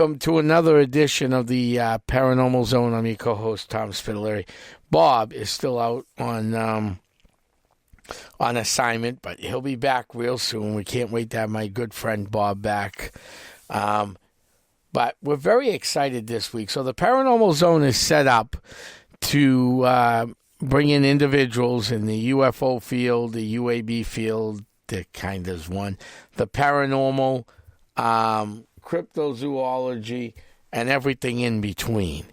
welcome to another edition of the Paranormal Zone. I'm your co-host, Tom Spitalere. Bob is still out on assignment, but he'll be back real soon. We can't wait to have my good friend Bob back. But we're very excited this week. So the Paranormal Zone is set up to bring in individuals in the UFO field, the UAB field, the kind of one, the paranormal, cryptozoology, and everything in between.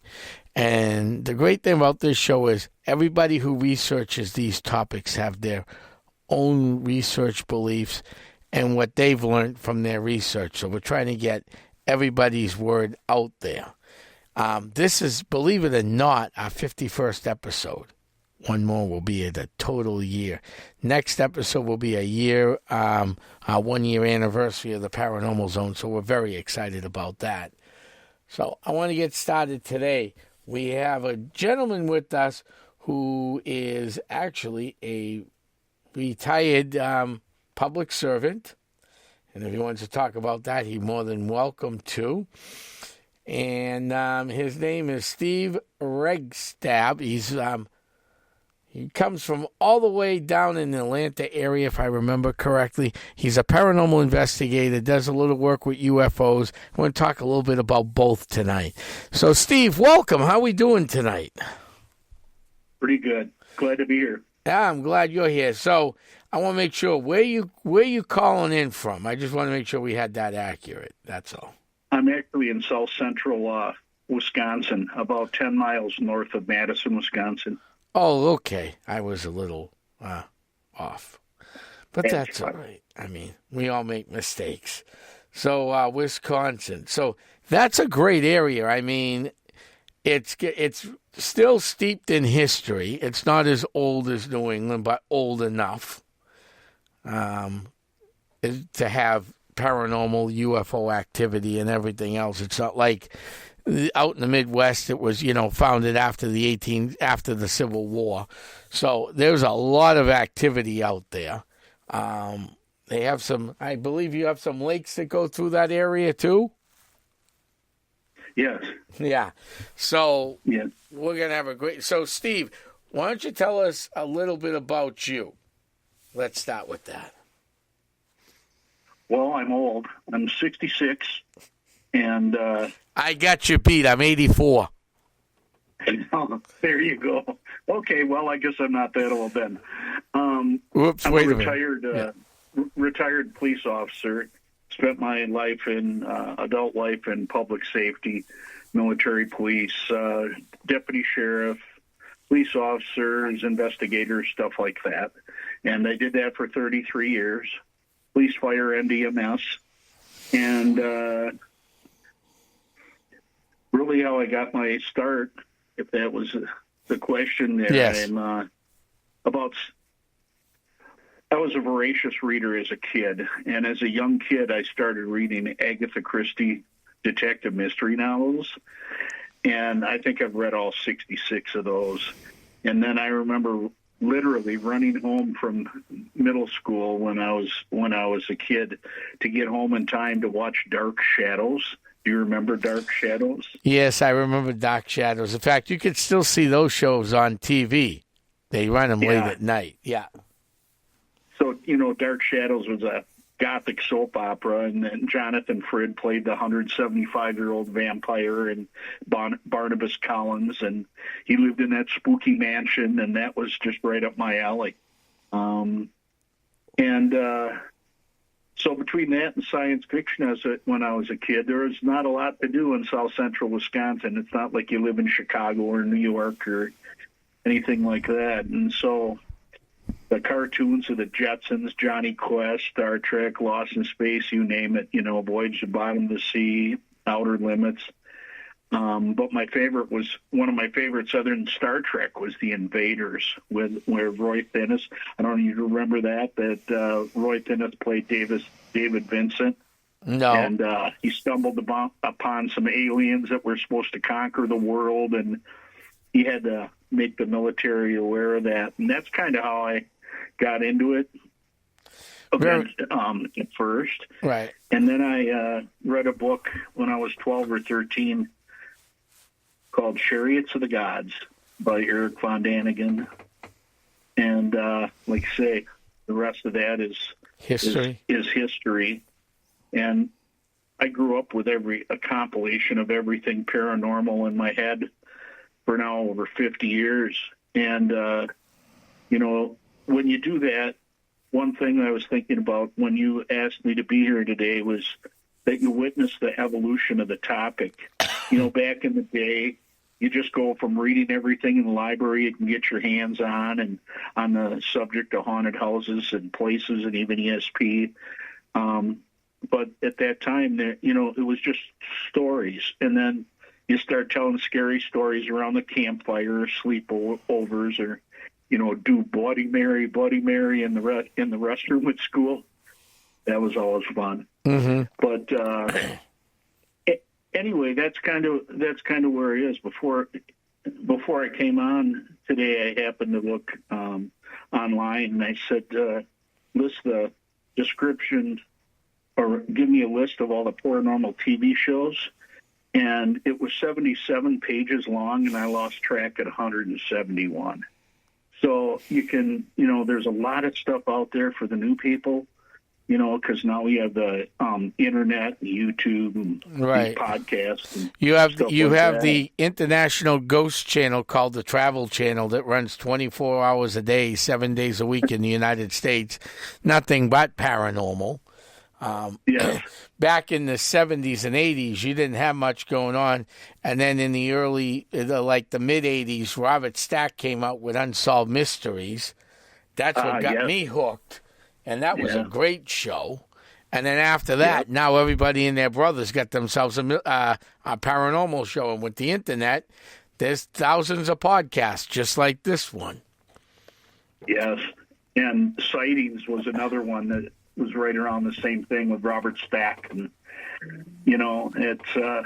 And the great thing about this show is everybody who researches these topics have their own research beliefs and what they've learned from their research. So we're trying to get everybody's word out there. This is, believe it or not, our 51st episode. One more will be a total year. Next episode will be a year, our 1 year anniversary of the Paranormal Zone. So we're very excited about that. So I want to get started today. We have a gentleman with us who is actually a retired public servant. And if he wants to talk about that, he's more than welcome to. And his name is Steve Regstab. He comes from all the way down in the Atlanta area, if I remember correctly. He's a paranormal investigator, does a little work with UFOs. I want to talk a little bit about both tonight. So, Steve, welcome. How are we doing tonight? Pretty good. Glad to be here. Yeah, I'm glad you're here. So, I want to make sure, where you calling in from? I just want to make sure we had that accurate. That's all. I'm actually in south central Wisconsin, about 10 miles north of Madison, Wisconsin. Oh, okay. I was a little off. But that's all right. I mean, we all make mistakes. So, Wisconsin. So, that's a great area. I mean, it's still steeped in history. It's not as old as New England, but old enough to have paranormal UFO activity and everything else. It's not like out in the Midwest, it was, founded after the Civil War. So there's a lot of activity out there. They have I believe you have some lakes that go through that area too? Yes. Yeah. So yeah. We're going to have so Steve, why don't you tell us a little bit about you? Let's start with that. Well, I'm old. I'm 66. And I got you beat. I'm 84. There you go. Okay, well, I guess I'm not that old then. Whoops, I'm wait a minute. retired police officer. Spent my life in adult life in public safety, military police, deputy sheriff, police officers, investigators, stuff like that. And I did that for 33 years. Police, fire, and EMS. And really how I got my start, if that was the question there. Yes. I was a voracious reader as a kid, and as a young kid, I started reading Agatha Christie detective mystery novels, and I think I've read all 66 of those. And then I remember literally running home from middle school when I was a kid to get home in time to watch Dark Shadows. Do you remember Dark Shadows? Yes, I remember Dark Shadows. In fact, you could still see those shows on TV. They run them late at night. Yeah. So, Dark Shadows was a Gothic soap opera, and then Jonathan Frid played the 175-year-old vampire, and Barnabas Collins, and he lived in that spooky mansion, and that was just right up my alley. So between that and science fiction when I was a kid, there was not a lot to do in south central Wisconsin. It's not like you live in Chicago or New York or anything like that. And so the cartoons of the Jetsons, Johnny Quest, Star Trek, Lost in Space, you name it, Voyage to the Bottom of the Sea, Outer Limits. But one of my favorites other than Star Trek was The Invaders, where Roy Thinnis, I don't know if you remember that Roy Thinnis played David Vincent. No. And he stumbled upon some aliens that were supposed to conquer the world, and he had to make the military aware of that. And that's kind of how I got into it. event at first. Right. And then I read a book when I was 12 or 13 called Chariots of the Gods by Eric von Daniken. And like I say, the rest of that is history. Is history. And I grew up with a compilation of everything paranormal in my head for now over 50 years. And, when you do that, one thing I was thinking about when you asked me to be here today was that you witnessed the evolution of the topic. Back in the day, you just go from reading everything in the library you can get your hands on and on the subject of haunted houses and places and even ESP. But at that time, it was just stories. And then you start telling scary stories around the campfire or sleepovers or, do Bloody Mary in the restroom at school. That was always fun. Mm-hmm. But anyway, that's kind of where it is. Before I came on today, I happened to look online, and I said, list the description or give me a list of all the paranormal TV shows. And it was 77 pages long, and I lost track at 171. So you can, there's a lot of stuff out there for the new people, because now we have the internet, and YouTube, and right. podcasts. And you have that. The international ghost channel called the Travel Channel that runs 24 hours a day, 7 days a week in the United States. Nothing but paranormal. Yes. Back in the 70s and 80s, you didn't have much going on. And then in the the mid-80s, Robert Stack came out with Unsolved Mysteries. That's what got me hooked. And that was a great show. And then after that, now everybody and their brothers got themselves a paranormal show. And with the internet, there's thousands of podcasts just like this one. Yes. And Sightings was another one that was right around the same thing with Robert Stack. And, it's...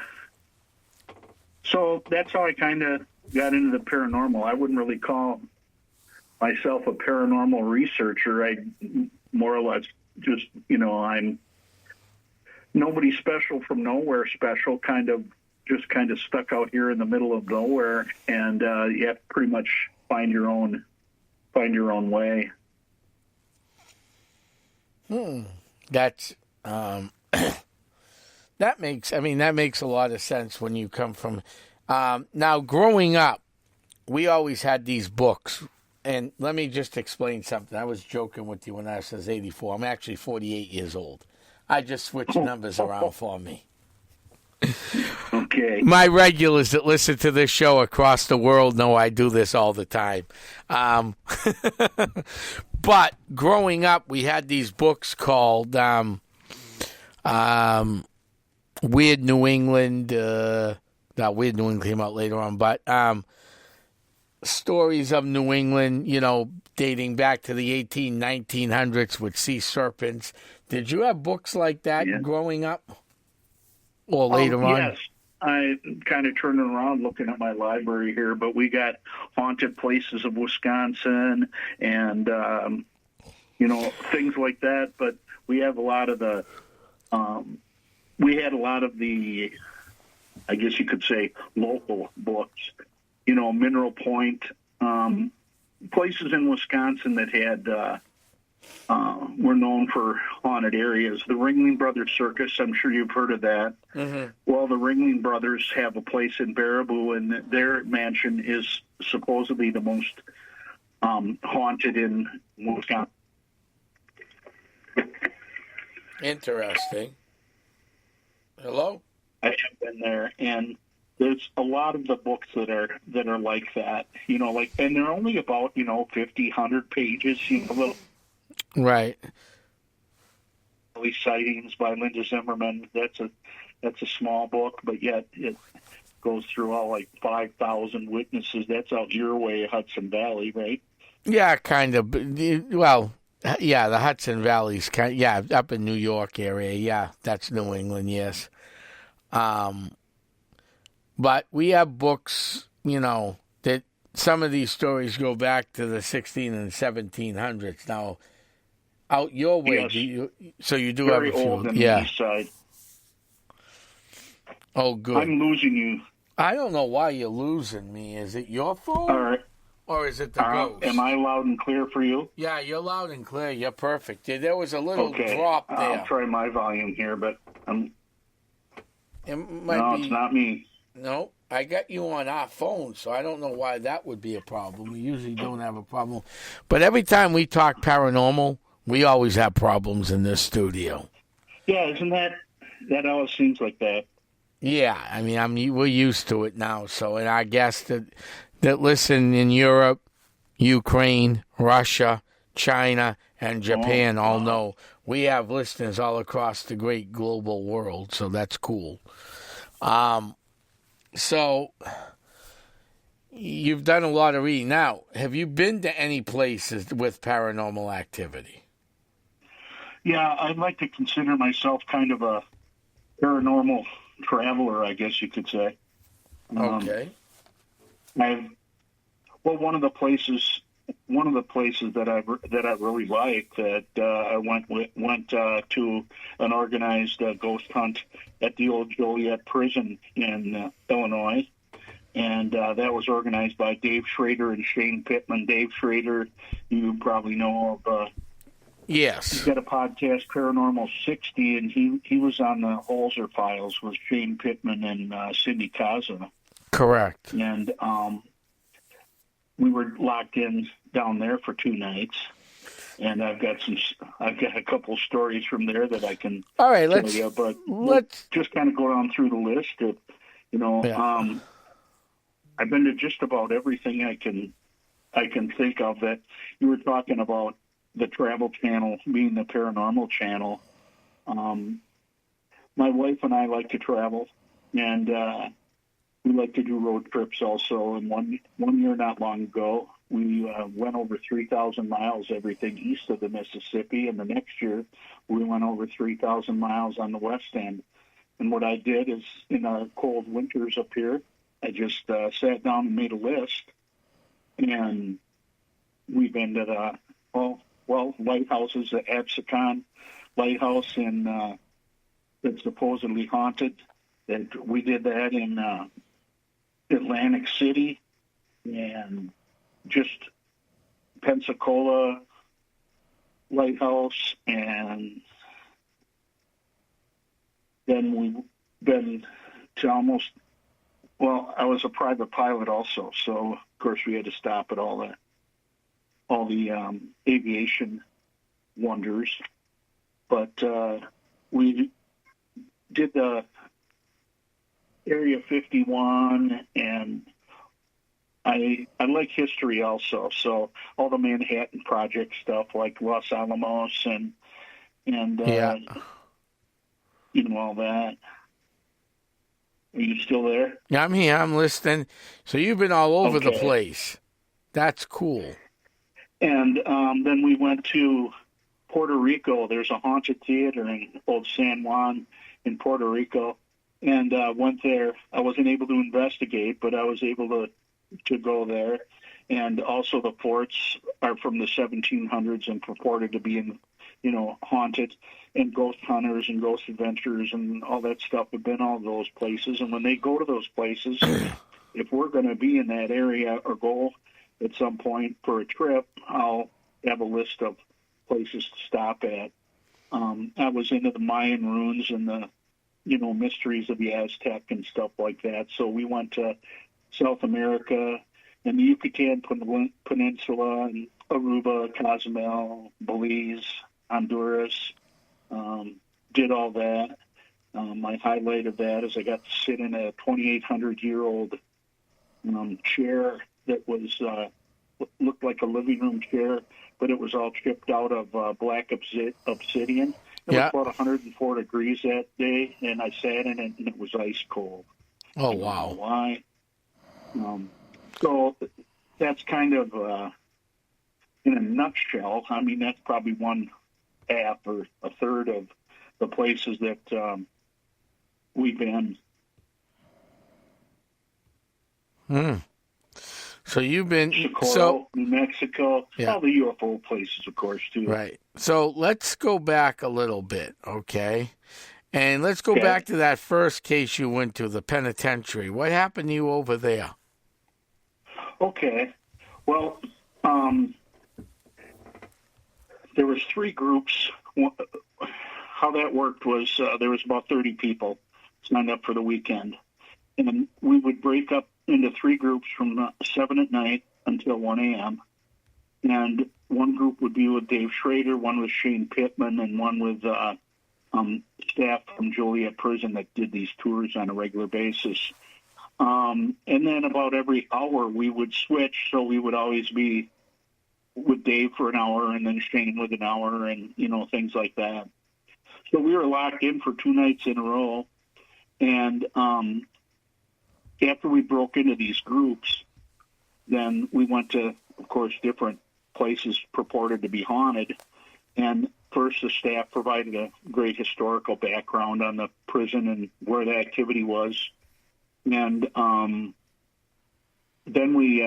So that's how I kind of got into the paranormal. I wouldn't really call myself a paranormal researcher. I more or less just, I'm nobody special from nowhere special, kind of stuck out here in the middle of nowhere, and you have to pretty much find your own way. That's that makes a lot of sense when you come from now growing up. We always had these books, and let me just explain something. I was joking with you when I says 84. I'm actually 48 years old. I just switched numbers around for me. Okay. My regulars that listen to this show across the world know I do this all the time. But growing up, we had these books called Weird New England. Weird New England came out later on, but stories of New England, dating back to the 1900s with sea serpents. Did you have books like that growing up? Or later on? Yes. I kind of turning around looking at my library here, but we got Haunted Places of Wisconsin and, things like that. But we have a lot of the, I guess you could say, local books, Mineral Point, places in Wisconsin that had, were known for haunted areas. The Ringling Brothers Circus, I'm sure you've heard of that. Mm-hmm. Well, the Ringling Brothers have a place in Baraboo, and their mansion is supposedly the most haunted in Wisconsin. Interesting. Hello? I have been there, and there's a lot of the books that are like that, and they're only about 50, 100 pages, little. Right. Sightings by Linda Zimmerman. That's a small book, but yet it goes through all like 5,000 witnesses. That's out your way, Hudson Valley, right? Yeah, kind of. Well, yeah, the Hudson Valley's up in New York area. Yeah, that's New England. Yes. But we have books, that some of these stories go back to the 16 and 1700s. Now, Out your way. Yes. So you do have Very a few. old on the Yeah. east side. Oh, good. I'm losing you. I don't know why you're losing me. Is it your phone? All right. Or is it the ghost? Am I loud and clear for you? Yeah, you're loud and clear. You're perfect. There was a little Okay. drop there. I'll try my volume here, but It might no, be. it's not me. No, I got you on our phone, so I don't know why that would be a problem. We usually don't have a problem. But every time we talk paranormal, we always have problems in this studio. Yeah, isn't that always seems like that? Yeah, I mean, we're used to it now. So, and our guests that listen in Europe, Ukraine, Russia, China, and Japan all know we have listeners all across the great global world. So that's cool. So you've done a lot of reading. Now, have you been to any places with paranormal activity? Yeah, I'd like to consider myself kind of a paranormal traveler, I guess you could say. Okay. One of the places that I really like that I went to an organized ghost hunt at the old Joliet prison in Illinois, and that was organized by Dave Schrader and Shane Pittman. Dave Schrader, you probably know of. Yes. He's got a podcast, Paranormal 60, and he was on the Holzer Files with Shane Pittman and Cindy Kaza. Correct. And we were locked in down there for 2 nights, and I've got a couple stories from there that I can all right, tell you. But let's just kind of go down through the list of, I've been to just about everything I can think of. That you were talking about the Travel Channel being the Paranormal Channel. My wife and I like to travel, and we like to do road trips also. And one year not long ago, we went over 3,000 miles, everything east of the Mississippi. And the next year, we went over 3,000 miles on the west end. And what I did is, in the cold winters up here, I just sat down and made a list. And we've been to the, lighthouses, the Absecon Lighthouse that's supposedly haunted. That we did that in Atlantic City and just Pensacola Lighthouse, and then we've been to I was a private pilot also, so of course we had to stop at all the aviation wonders, but we did the Area 51, and I like history also. So all the Manhattan Project stuff, like Los Alamos and all that. Are you still there? Yeah, I'm here. I'm listening. So you've been all over the place. That's cool. And then we went to Puerto Rico. There's a haunted theater in Old San Juan in Puerto Rico. And went there. I wasn't able to investigate, but I was able to go there. And also the forts are from the 1700s and purported to be haunted. And ghost hunters and ghost adventurers and all that stuff have been all those places. And when they go to those places, if we're going to be in that area or go at some point for a trip, I'll have a list of places to stop at. I was into the Mayan ruins and the mysteries of the Aztec and stuff like that. So we went to South America and the Yucatan Peninsula and Aruba, Cozumel, Belize, Honduras. Did all that. My highlight of that is I got to sit in a 2,800-year-old chair that was looked like a living room chair, but it was all chipped out of black obsidian. It was about 104 degrees that day, and I sat in it, and it was ice cold. Oh, wow. Why? So that's kind of, in a nutshell, I mean, that's probably one half or a third of the places that we've been. So So you've been Socorro, New Mexico, Yeah. all the UFO places, of course, too. Right. So let's go back a little bit, okay? And let's go Okay. back to that first case you went to, the penitentiary. What happened to you over there? Okay. Well, there was 3 groups. How that worked was there was about 30 people signed up for the weekend. And we would break up into 3 groups from 7 at night until 1 a.m. And one group would be with Dave Schrader, one with Shane Pittman, and one with staff from Joliet Prison that did these tours on a regular basis. And then about every hour we would switch, so we would always be with Dave for an hour and then Shane with an hour and, things like that. So we were locked in for 2 nights in a row. And after we broke into these groups, then we went to, of course, different places purported to be haunted. And first, the staff provided a great historical background on the prison and where the activity was. And then we,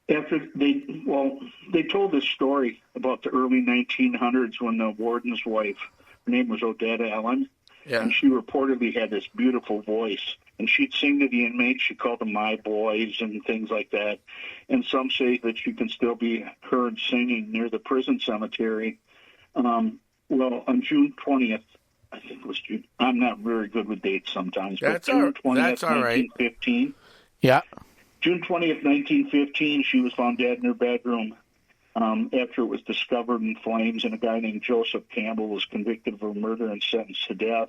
they told this story about the early 1900s when the warden's wife, her name was Odette Allen, and she reportedly had this beautiful voice. And she'd sing to the inmates. She called them my boys and things like that. And some say that she can still be heard singing near the prison cemetery. On June 20th, I think it was June. I'm not very good with dates sometimes. That's but June 20th, that's all right. 1915. Yeah. June 20th, 1915, she was found dead in her bedroom after it was discovered in flames, and a guy named Joseph Campbell was convicted of her murder and sentenced to death.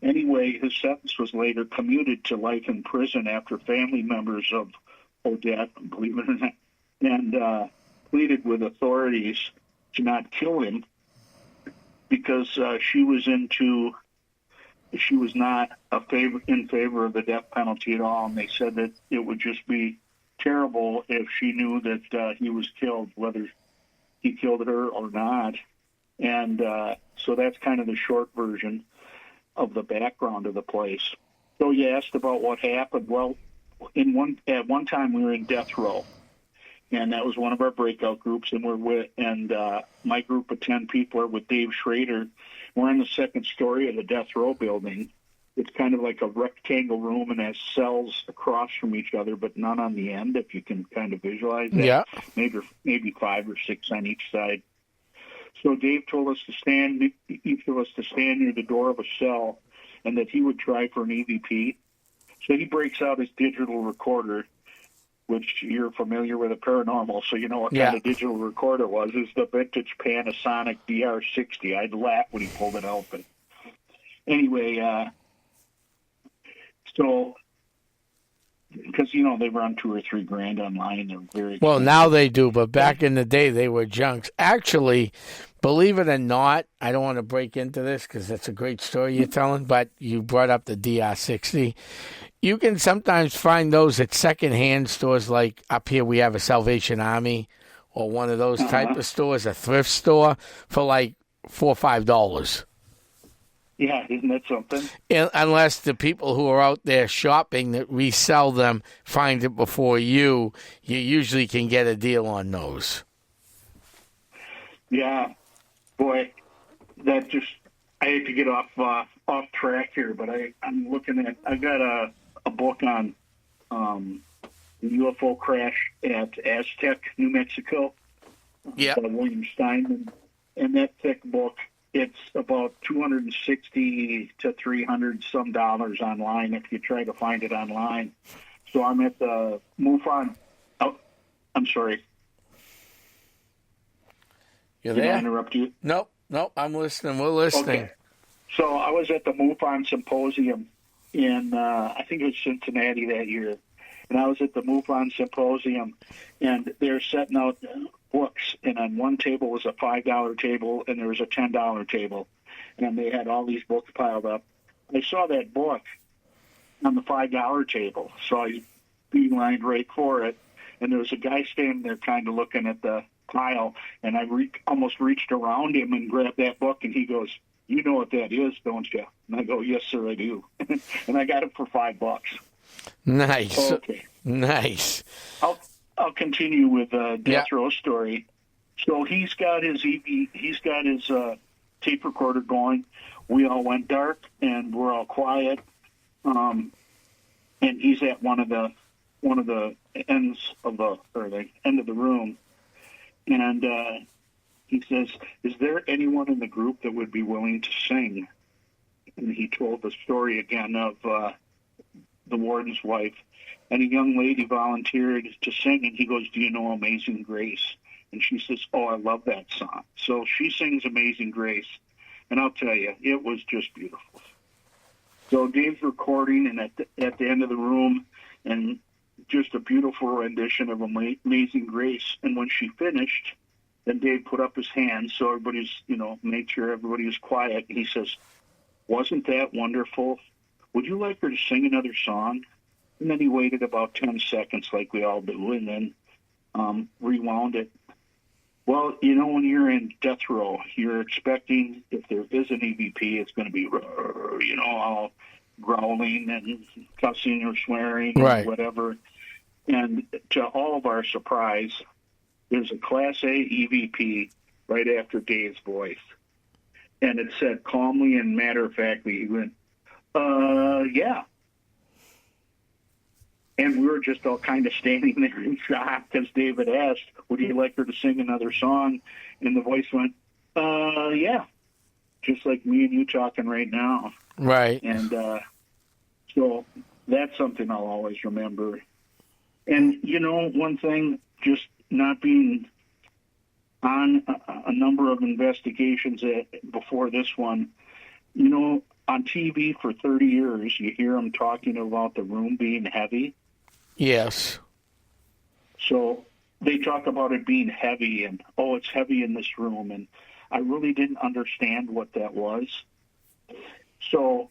Anyway, his sentence was later commuted to life in prison after family members of Odette, believe it or not, and pleaded with authorities to not kill him because she was not in favor of the death penalty at all, and they said that it would just be terrible if she knew that he was killed, whether he killed her or not. And so that's kind of the short version of the background of the place. So you asked about what happened. Well, at one time we were in death row, and that was one of our breakout groups, and my group of 10 people are with Dave Schrader. We're on the second story of the death row building. It's kind of like a rectangle room and has cells across from each other, but none on the end, if you can kind of visualize that. Yeah. Maybe 5 or 6 on each side. So Dave told us to stand near the door of a cell and that he would try for an EVP. So he breaks out his digital recorder, which you're familiar with a paranormal, so you know what kind of digital recorder it was. It's the vintage Panasonic DR60. I'd laugh when he pulled it out. But anyway, so because, they run $2 or $3 grand online. They're very expensive. Well, now they do, but back in the day, they were junks. Actually, believe it or not, I don't want to break into this because it's a great story you're telling, but you brought up the DR60. You can sometimes find those at secondhand stores, like up here we have a Salvation Army or one of those type of stores, a thrift store, for like $4 or $5. Yeah, isn't that something? Unless the people who are out there shopping that resell them find it before you usually can get a deal on those. Yeah, boy, I hate to get off track here, but I'm looking at, I got a book on the UFO crash at Aztec, New Mexico. Yeah. By William Steinman, and that thick book. It's about $260 to $300 some dollars online if you try to find it online. So I'm at the MUFON. Oh, I'm sorry. You there? Did I interrupt you? Nope, I'm listening. We're listening. Okay. So I was at the MUFON Symposium in, I think it was Cincinnati that year. And I was at the MUFON Symposium, and they're setting out books. And on one table was a $5 table, and there was a $10 table. And they had all these books piled up. I saw that book on the $5 table, so I beelined right for it. And there was a guy standing there kind of looking at the pile, and I almost reached around him and grabbed that book, and he goes, "You know what that is, don't you?" And I go, "Yes, sir, I do." And I got it for $5. Nice. Okay. Nice. I'll continue with Yeah. Death Row story. So he's got his tape recorder going. We all went dark and we're all quiet. And he's at one of the ends of the end of the room, and he says, "Is there anyone in the group that would be willing to sing?" And he told the story again of the warden's wife, and a young lady volunteered to sing, and he goes, "Do you know Amazing Grace?" And she says, "Oh, I love that song." So she sings Amazing Grace, and I'll tell you, it was just beautiful. So Dave's recording, and at the end of the room, and just a beautiful rendition of Amazing Grace. And when she finished, then Dave put up his hand so everybody's, made sure everybody was quiet. He says, "Wasn't that wonderful? Would you like her to sing another song?" And then he waited about 10 seconds like we all do, and then rewound it. Well, when you're in death row, you're expecting, if there is an EVP, it's going to be, all growling and cussing or swearing Right. or whatever. And to all of our surprise, there's a Class A EVP right after Dave's voice. And it said calmly and matter-of-factly, he went, yeah. And we were just all kind of standing there in shock because David asked, "Would you like her to sing another song?" And the voice went, yeah. Just like me and you talking right now. Right. And so that's something I'll always remember. And, one thing, just not being on a number of investigations before this one, on TV for 30 years, you hear them talking about the room being heavy. Yes. So they talk about it being heavy and, oh, it's heavy in this room. And I really didn't understand what that was. So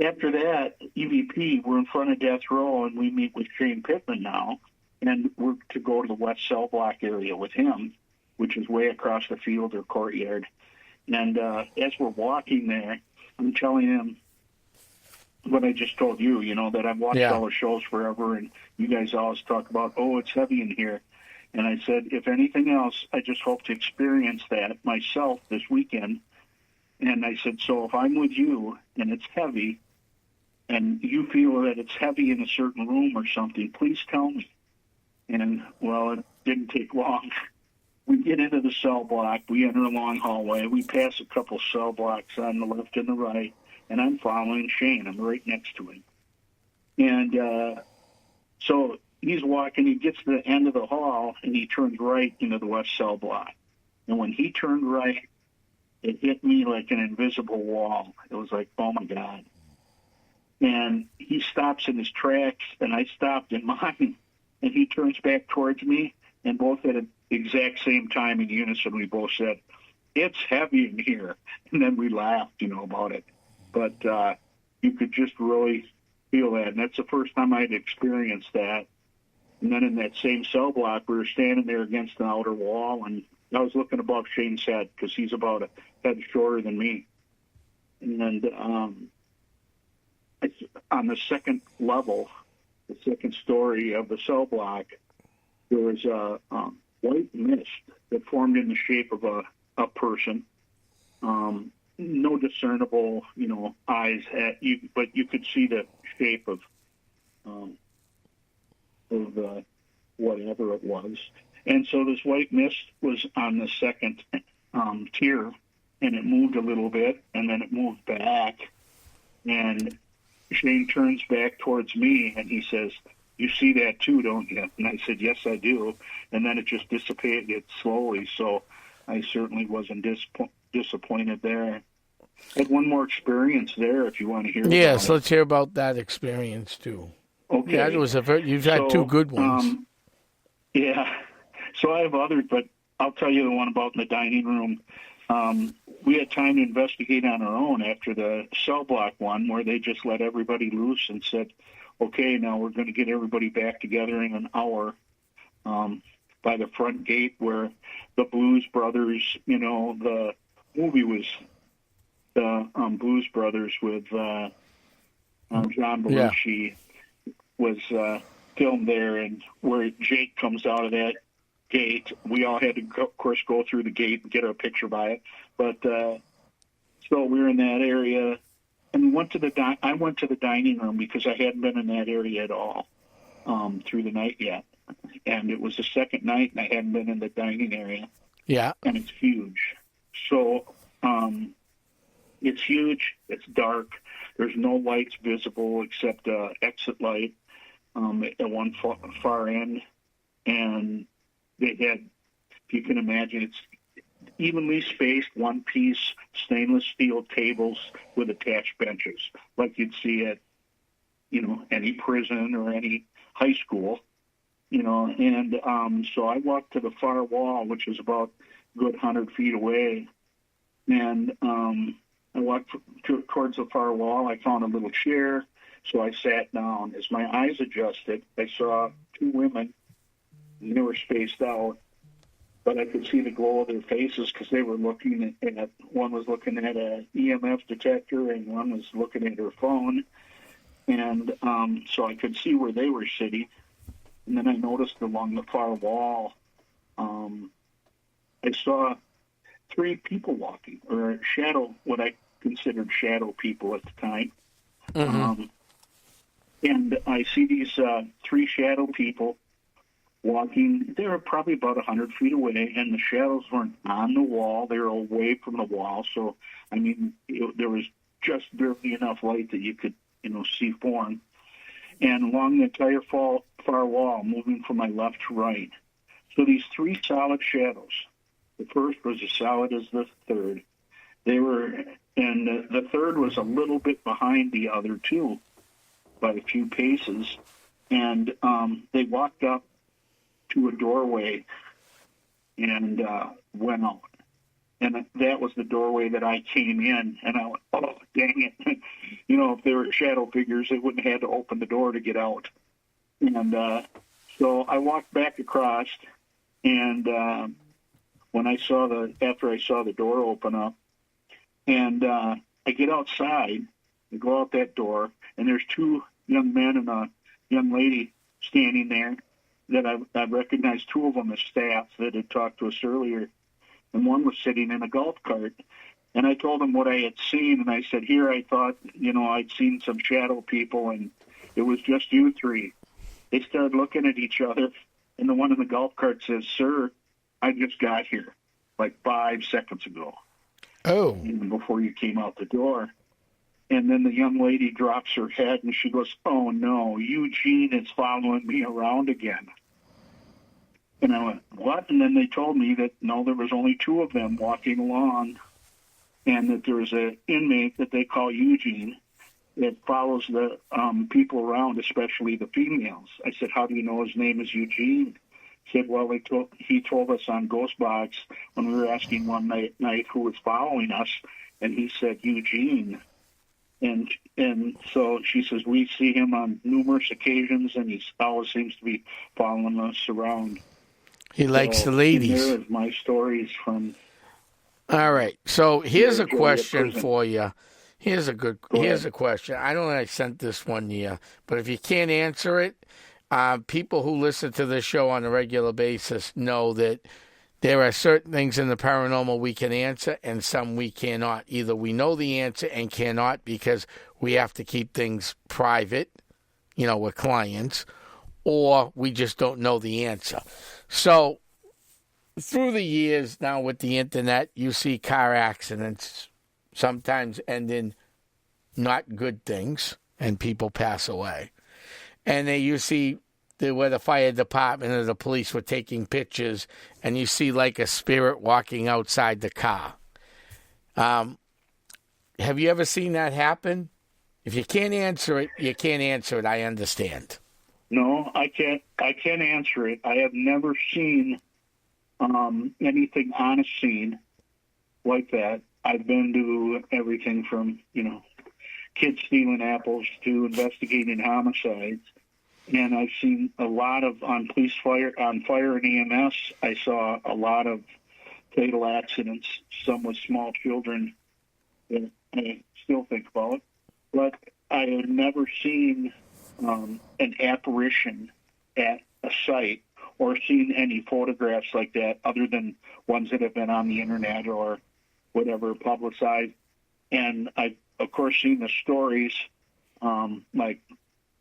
after that, EVP, we're in front of death row, and we meet with Shane Pittman now, and we're to go to the West Cell Block area with him, which is way across the field or courtyard. And as we're walking there, I'm telling him what I just told you, that I've watched all the shows forever, and you guys always talk about, oh, it's heavy in here. And I said, if anything else, I just hope to experience that myself this weekend. And I said, so if I'm with you and it's heavy and you feel that it's heavy in a certain room or something, please tell me. And, well, it didn't take long. We get into the cell block. We enter a long hallway. We pass a couple cell blocks on the left and the right, and I'm following Shane. I'm right next to him. And so he's walking. He gets to the end of the hall, and he turns right into the left cell block. And when he turned right, it hit me like an invisible wall. It was like, oh, my God. And he stops in his tracks, and I stopped in mine. And he turns back towards me, and both at the exact same time in unison, we both said, it's heavy in here. And then we laughed, about it. But you could just really feel that. And that's the first time I'd experienced that. And then in that same cell block, we were standing there against the outer wall, and I was looking above Shane's head because he's about a head shorter than me. And on the second level, the second story of the cell block, there was a white mist that formed in the shape of a person. No discernible, eyes at you, but you could see the shape of whatever it was. And so this white mist was on the second tier, and it moved a little bit, and then it moved back. And Shane turns back towards me, and he says, you see that too, don't you? And I said, yes, I do. And then it just dissipated slowly, so I certainly wasn't disappointed there. I had one more experience there if you want to hear about it. Yes, let's hear about that experience too. Okay. Yeah, it was you've had two good ones. Yeah. So I have others, but I'll tell you the one about in the dining room. We had time to investigate on our own after the cell block one, where they just let everybody loose and said, okay, now we're going to get everybody back together in an hour by the front gate where the Blues Brothers, the movie was the Blues Brothers with John Belushi, was filmed there, and where Jake comes out of that gate. We all had to, of course, go through the gate and get our picture by it. But so we were in that area, and we went to I went to the dining room because I hadn't been in that area at all through the night yet, and it was the second night, and I hadn't been in the dining area. Yeah, and it's huge. So it's huge. It's dark. There's no lights visible except exit light at one far end, and they had, if you can imagine, it's evenly spaced, one-piece stainless steel tables with attached benches, like you'd see at, any prison or any high school, And so I walked to the far wall, which is about a good 100 feet away, and I walked towards the far wall. I found a little chair, so I sat down. As my eyes adjusted, I saw two women, and they were spaced out, but I could see the glow of their faces because they were looking at, one was looking at an EMF detector and one was looking at her phone. And so I could see where they were sitting. And then I noticed along the far wall, I saw three people walking, or what I considered shadow people at the time. Mm-hmm. And I see these three shadow people walking. They were probably about 100 feet away, and the shadows weren't on the wall. They were away from the wall. So, there was just barely enough light that you could, see form. And along the entire far wall, moving from my left to right. So these three solid shadows. The first was as solid as the third. And the third was a little bit behind the other two by a few paces. And they walked up to a doorway and went out. And that was the doorway that I came in. And I went, oh, dang it. If they were shadow figures, they wouldn't have had to open the door to get out. And so I walked back across, and after I saw the door open up, and I get outside, I go out that door, and there's two young men and a young lady standing there that I recognized, two of them as staff that had talked to us earlier, and one was sitting in a golf cart. And I told them what I had seen, and I said, here I thought, I'd seen some shadow people, and it was just you three. They started looking at each other, and the one in the golf cart says, sir, I just got here like 5 seconds ago. Oh. Even before you came out the door. And then the young lady drops her head, and she goes, oh, no, Eugene is following me around again. And I went, what? And then they told me that, no, there was only two of them walking along, and that there was an inmate that they call Eugene that follows the people around, especially the females. I said, how do you know his name is Eugene? He said, well, he told us on Ghostbox when we were asking one night who was following us, and he said Eugene. And so she says, we see him on numerous occasions, and he always seems to be following us around. He likes the ladies. There is my stories from... All right. So here's a question for you. Here's a question. I don't know if I sent this one to you, but if you can't answer it, people who listen to this show on a regular basis know that there are certain things in the paranormal we can answer and some we cannot. Either we know the answer and cannot because we have to keep things private, with clients, or we just don't know the answer. So through the years now with the internet, you see car accidents sometimes end in not good things and people pass away. And then you see where the fire department or the police were taking pictures and you see like a spirit walking outside the car. Have you ever seen that happen? If you can't answer it, you can't answer it. I understand. No, I can't answer it. I have never seen anything on a scene like that. I've been to everything from, kids stealing apples to investigating homicides. And I've seen a lot of, on fire and EMS, I saw a lot of fatal accidents, some with small children that I still think about. But I have never seen an apparition at a site or seen any photographs like that other than ones that have been on the internet or whatever publicized. And I've, of course, seen the stories like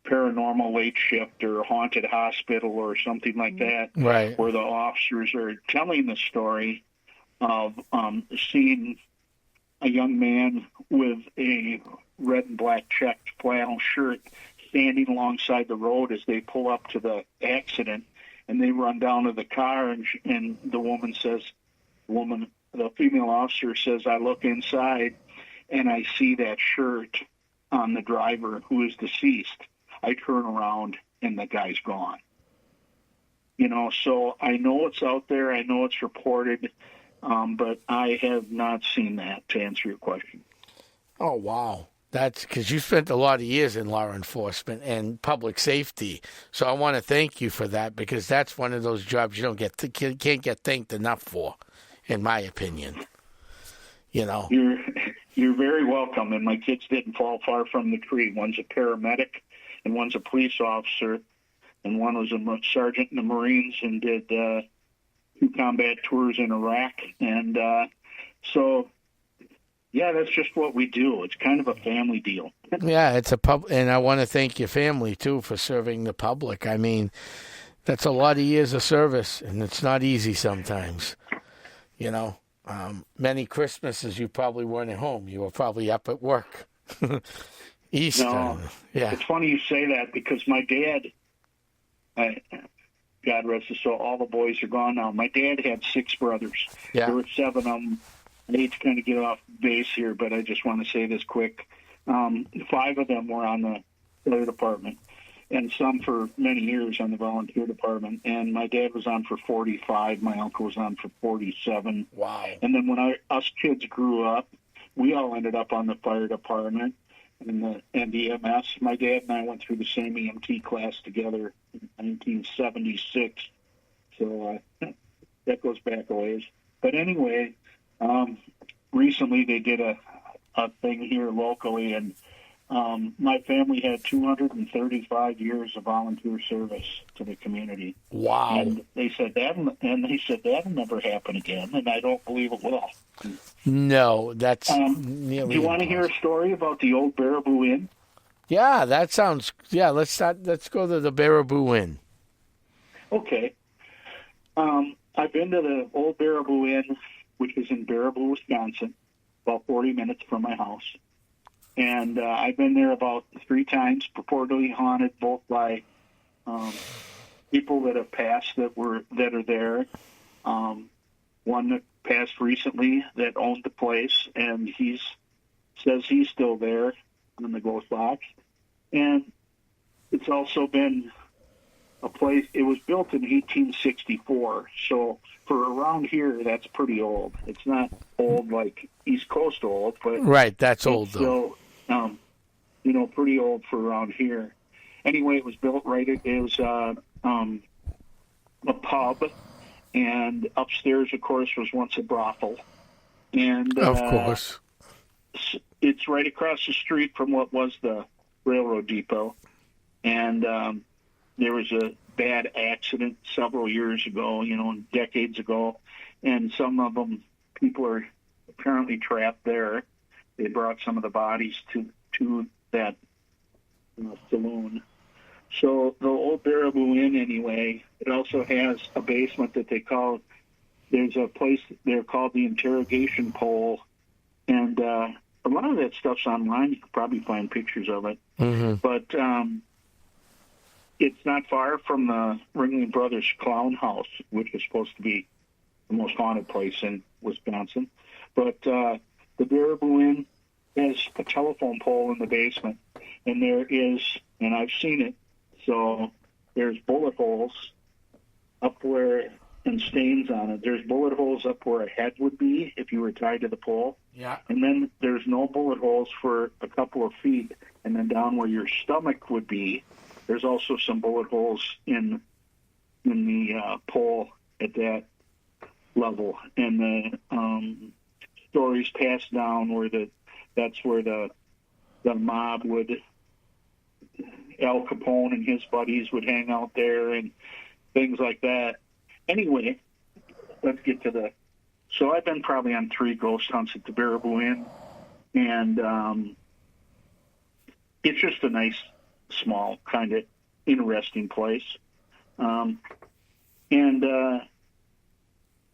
Paranormal Late Shift or Haunted Hospital or something like that, right, where the officers are telling the story of seeing a young man with a red and black checked flannel shirt standing alongside the road as they pull up to the accident, and they run down to the car, and the female officer says, I look inside and I see that shirt on the driver who is deceased. I turn around and the guy's gone. So I know it's out there. I know it's reported, but I have not seen that, to answer your question. Oh, wow. That's because you spent a lot of years in law enforcement and public safety. So I want to thank you for that, because that's one of those jobs you can't get thanked enough for, in my opinion. You're very welcome, and my kids didn't fall far from the tree. One's a paramedic, and one's a police officer, and one was a sergeant in the Marines and did 2 combat tours in Iraq. And so, yeah, that's just what we do. It's kind of a family deal. Yeah, it's and I want to thank your family, too, for serving the public. I mean, that's a lot of years of service, and it's not easy sometimes, Many Christmases you probably weren't at home. You were probably up at work. Easter. No, yeah. It's funny you say that, because my dad, God rest his soul, all the boys are gone now. My dad had 6 brothers. Yeah. There were 7 of them. I hate to kind of get off base here, but I just want to say this quick. 5 of them were on the fire department, and some for many years on the volunteer department. And my dad was on for 45. My uncle was on for 47. Wow. And then when us kids grew up, we all ended up on the fire department and the EMS. My dad and I went through the same EMT class together in 1976. So that goes back a ways. But anyway, recently they did a thing here locally, and my family had 235 years of volunteer service to the community. Wow. And they said that'll never happen again, and I don't believe it will. No, that's do you want to hear a story about the old Baraboo Inn? Yeah, that sounds. Yeah, let's go to the Baraboo Inn. Okay. I've been to the old Baraboo Inn, which is in Baraboo, Wisconsin, about 40 minutes from my house. And I've been there about 3 times, purportedly haunted, both by people that have passed that are there. One that passed recently that owned the place, and says he's still there in the ghost box. And it's also been a place. It was built in 1864, so for around here, that's pretty old. It's not old like East Coast old, but right, that's old though. Still, pretty old for around here. Anyway, it was built right. It was a pub, and upstairs, of course, was once a brothel. And of course, it's right across the street from what was the railroad depot. And there was a bad accident several years ago, decades ago, and some of them, people are apparently trapped there. They brought some of the bodies to that saloon. So the old Baraboo Inn, anyway, it also has a basement that there's a place there called the Interrogation Pole, and a lot of that stuff's online. You could probably find pictures of it. Mm-hmm. But it's not far from the Ringling Brothers Clown House, which is supposed to be the most haunted place in Wisconsin. But the Baraboo Inn has a telephone pole in the basement, and there is, and I've seen it, so there's bullet holes up where, and stains on it. There's bullet holes up where a head would be if you were tied to the pole. Yeah. And then there's no bullet holes for a couple of feet, and then down where your stomach would be, there's also some bullet holes in the pole at that level. And the stories passed down that's where the mob would Al Capone and his buddies would hang out there and things like that. Anyway, let's get to the... So I've been probably on 3 ghost hunts at the Baraboo Inn, and it's just a nice, small, kind of interesting place.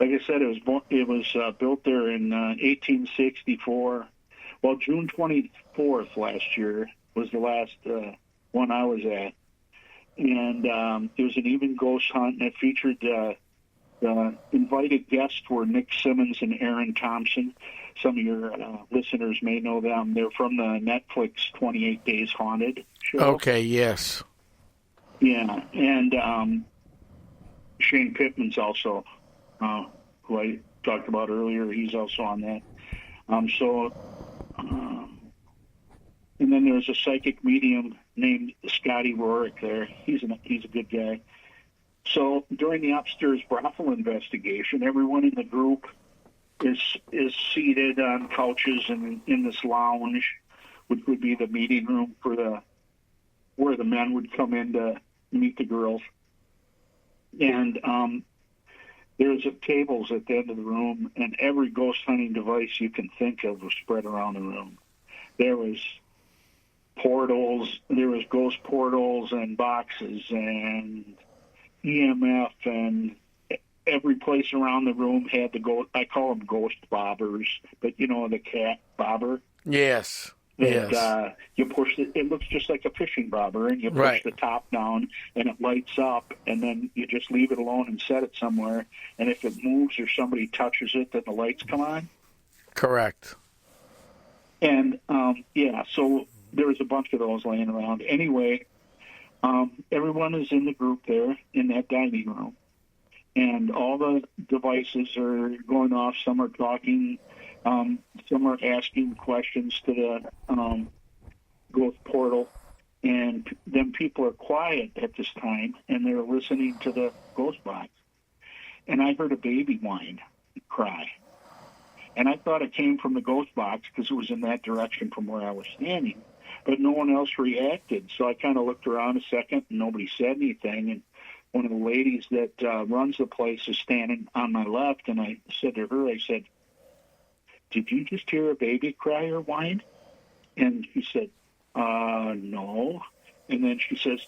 Like I said, it was built there in 1864. Well, June 24th last year was the last one I was at. And it was an even ghost hunt, and it featured the invited guests were Nick Simmons and Aaron Thompson. Some of your listeners may know them. They're from the Netflix 28 Days Haunted show. Okay, yes. Yeah, and Shane Pittman's also, who I talked about earlier, he's also on that. And then there's a psychic medium named Scotty Rorick there. He's a good guy. So during the upstairs brothel investigation, everyone in the group is seated on couches and in this lounge, which would be the meeting room for where the men would come in to meet the girls. And there's tables at the end of the room, and every ghost hunting device you can think of was spread around the room. There was portals, there was ghost portals and boxes and EMF, and every place around the room had the ghost. I call them ghost bobbers, but you know the cat bobber. Yes. And, yes. You push it looks just like a fishing bobber, and you push the top down, and it lights up, and then you just leave it alone and set it somewhere. And if it moves or somebody touches it, then the lights come on. Correct. And so there was a bunch of those laying around. Anyway, everyone is in the group there in that dining room, and all the devices are going off. Some are talking. Some are asking questions to the ghost portal, and then people are quiet at this time, and they're listening to the ghost box. And I heard a baby whine, cry. And I thought it came from the ghost box because it was in that direction from where I was standing. But no one else reacted, so I kind of looked around a second, and nobody said anything. And one of the ladies that runs the place is standing on my left, and I said to her, I said, "Did you just hear a baby cry or whine?" And she said, no. And then she says,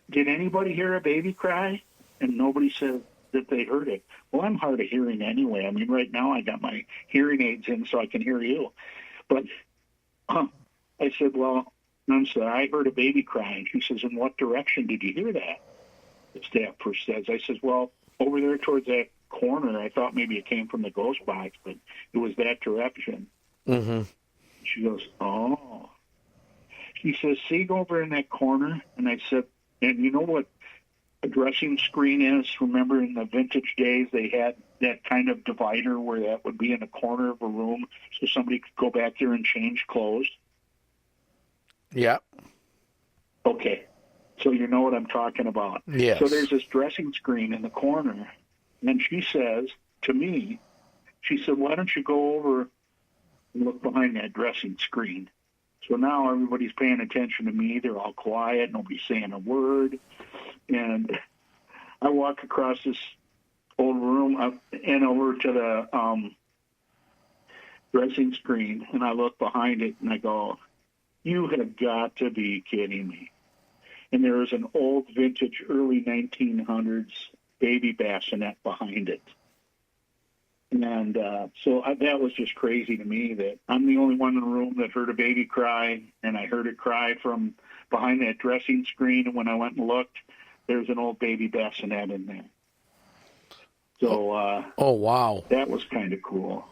did anybody hear a baby cry? And nobody said that they heard it. Well, I'm hard of hearing anyway. I mean, right now I got my hearing aids in so I can hear you. But I said, well, I'm sorry, I heard a baby crying. She says, in what direction did you hear that? The staff first says. I says, well, over there towards that corner. I thought maybe it came from the ghost box, but it was that direction. Mm-hmm. She goes, oh. She says, see, go over in that corner. And I said, and you know what a dressing screen is? Remember in the vintage days, they had that kind of divider where that would be in a corner of a room so somebody could go back there and change clothes? Yeah. Okay. So you know what I'm talking about. Yes. So there's this dressing screen in the corner. And she says to me, she said, why don't you go over and look behind that dressing screen? So now everybody's paying attention to me. They're all quiet. Nobody's saying a word. And I walk across this old room and over to the dressing screen, and I look behind it, and I go, you have got to be kidding me. And there is an old vintage early 1900s baby bassinet behind it. And so that was just crazy to me that I'm the only one in the room that heard a baby cry, and I heard it cry from behind that dressing screen, and when I went and looked, there's an old baby bassinet in there. So, oh, wow. That was kind of cool.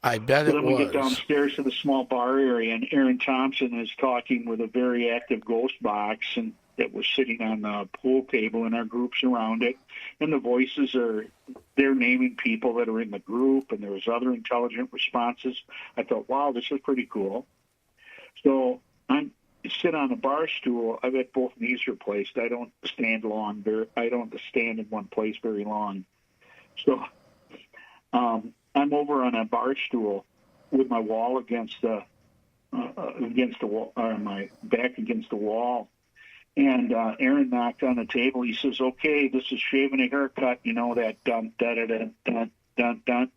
I bet it was. Then we get downstairs to the small bar area, and Aaron Thompson is talking with a very active ghost box, and that was sitting on the pool table, and our group's around it. And the voices they're naming people that are in the group, and there was other intelligent responses. I thought, wow, this is pretty cool. So I sit on a bar stool. I've got both knees replaced. I don't stand in one place very long. So I'm over on a bar stool with my wall against the wall, or my back against the wall, And Aaron knocked on the table. He says, "Okay, this is shaving a haircut. You know that dun dun dun dun dun dun."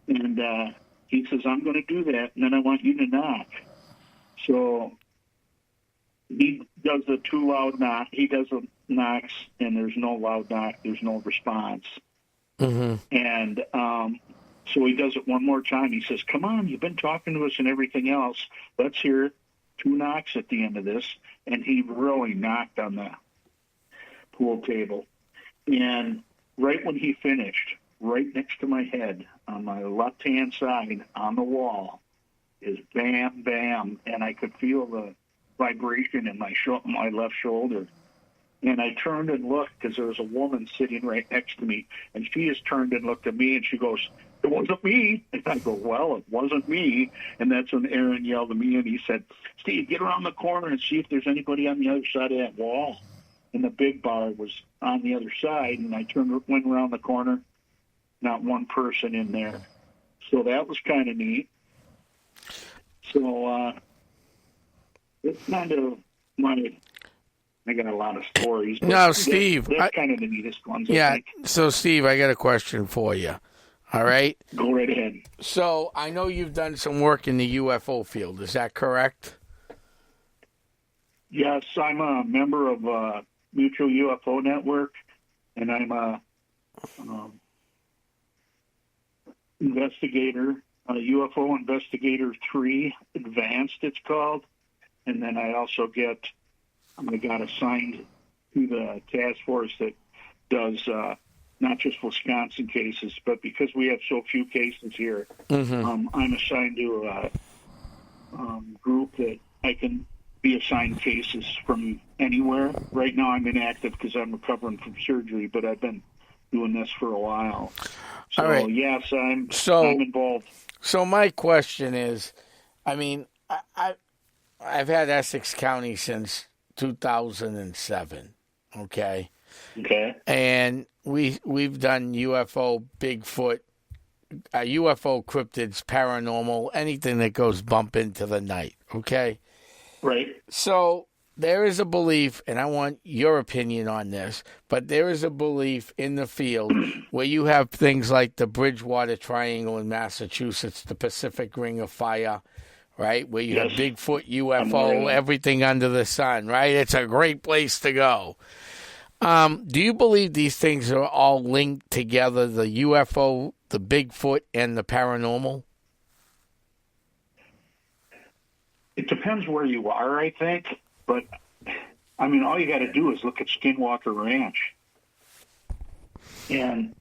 And he says, "I'm going to do that, and then I want you to knock." So he does the too loud knock. He does the knocks, and there's no loud knock. There's no response. Mm-hmm. And so he does it one more time. He says, "Come on, you've been talking to us and everything else. Let's hear 2 knocks at the end of this." And he really knocked on the pool table. And right when he finished, right next to my head, on my left-hand side, on the wall, is bam, bam. And I could feel the vibration in my left shoulder. And I turned and looked because there was a woman sitting right next to me. And she just turned and looked at me, and she goes, "It wasn't me." And I go, "Well, it wasn't me." And that's when Aaron yelled at me, and he said, "Steve, get around the corner and see if there's anybody on the other side of that wall." And the big bar was on the other side, and I went around the corner, not one person in there. So that was kind of neat. So it's kind of I got a lot of stories. Now, Steve, that's kind of the neatest ones. Yeah. I think. So, Steve, I got a question for you. All right. Go right ahead. So, I know you've done some work in the UFO field. Is that correct? Yes, I'm a member of Mutual UFO Network, and I'm a investigator, UFO Investigator 3 Advanced, it's called. And then I also got assigned to the task force that does not just Wisconsin cases, but because we have so few cases here, I'm assigned to a group that I can be assigned cases from anywhere. Right now I'm inactive because I'm recovering from surgery, but I've been doing this for a while. So, all right. Yes, I'm involved. So my question is, I mean, I've had Essex County since 2007, okay? Okay. And we've done UFO, Bigfoot, UFO cryptids, paranormal, anything that goes bump into the night, okay? Right. So there is a belief, and I want your opinion on this, but there is a belief in the field where you have things like the Bridgewater Triangle in Massachusetts, the Pacific Ring of Fire, right, where you have Bigfoot, UFO, everything under the sun, right? It's a great place to go. Do you believe these things are all linked together, the UFO, the Bigfoot, and the paranormal? It depends where you are, I think. But, I mean, all you got to do is look at Skinwalker Ranch. And,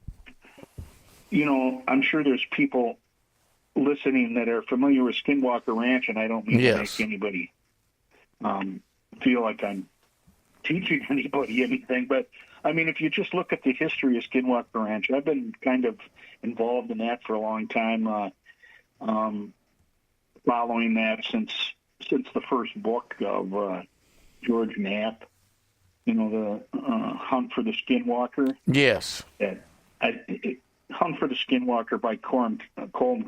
you know, I'm sure there's people listening that are familiar with Skinwalker Ranch, and I don't mean to make anybody feel like I'm teaching anybody anything. But, I mean, if you just look at the history of Skinwalker Ranch, I've been kind of involved in that for a long time, following that since the first book of George Knapp, you know, the Hunt for the Skinwalker. Yes. Hunt for the Skinwalker by Colm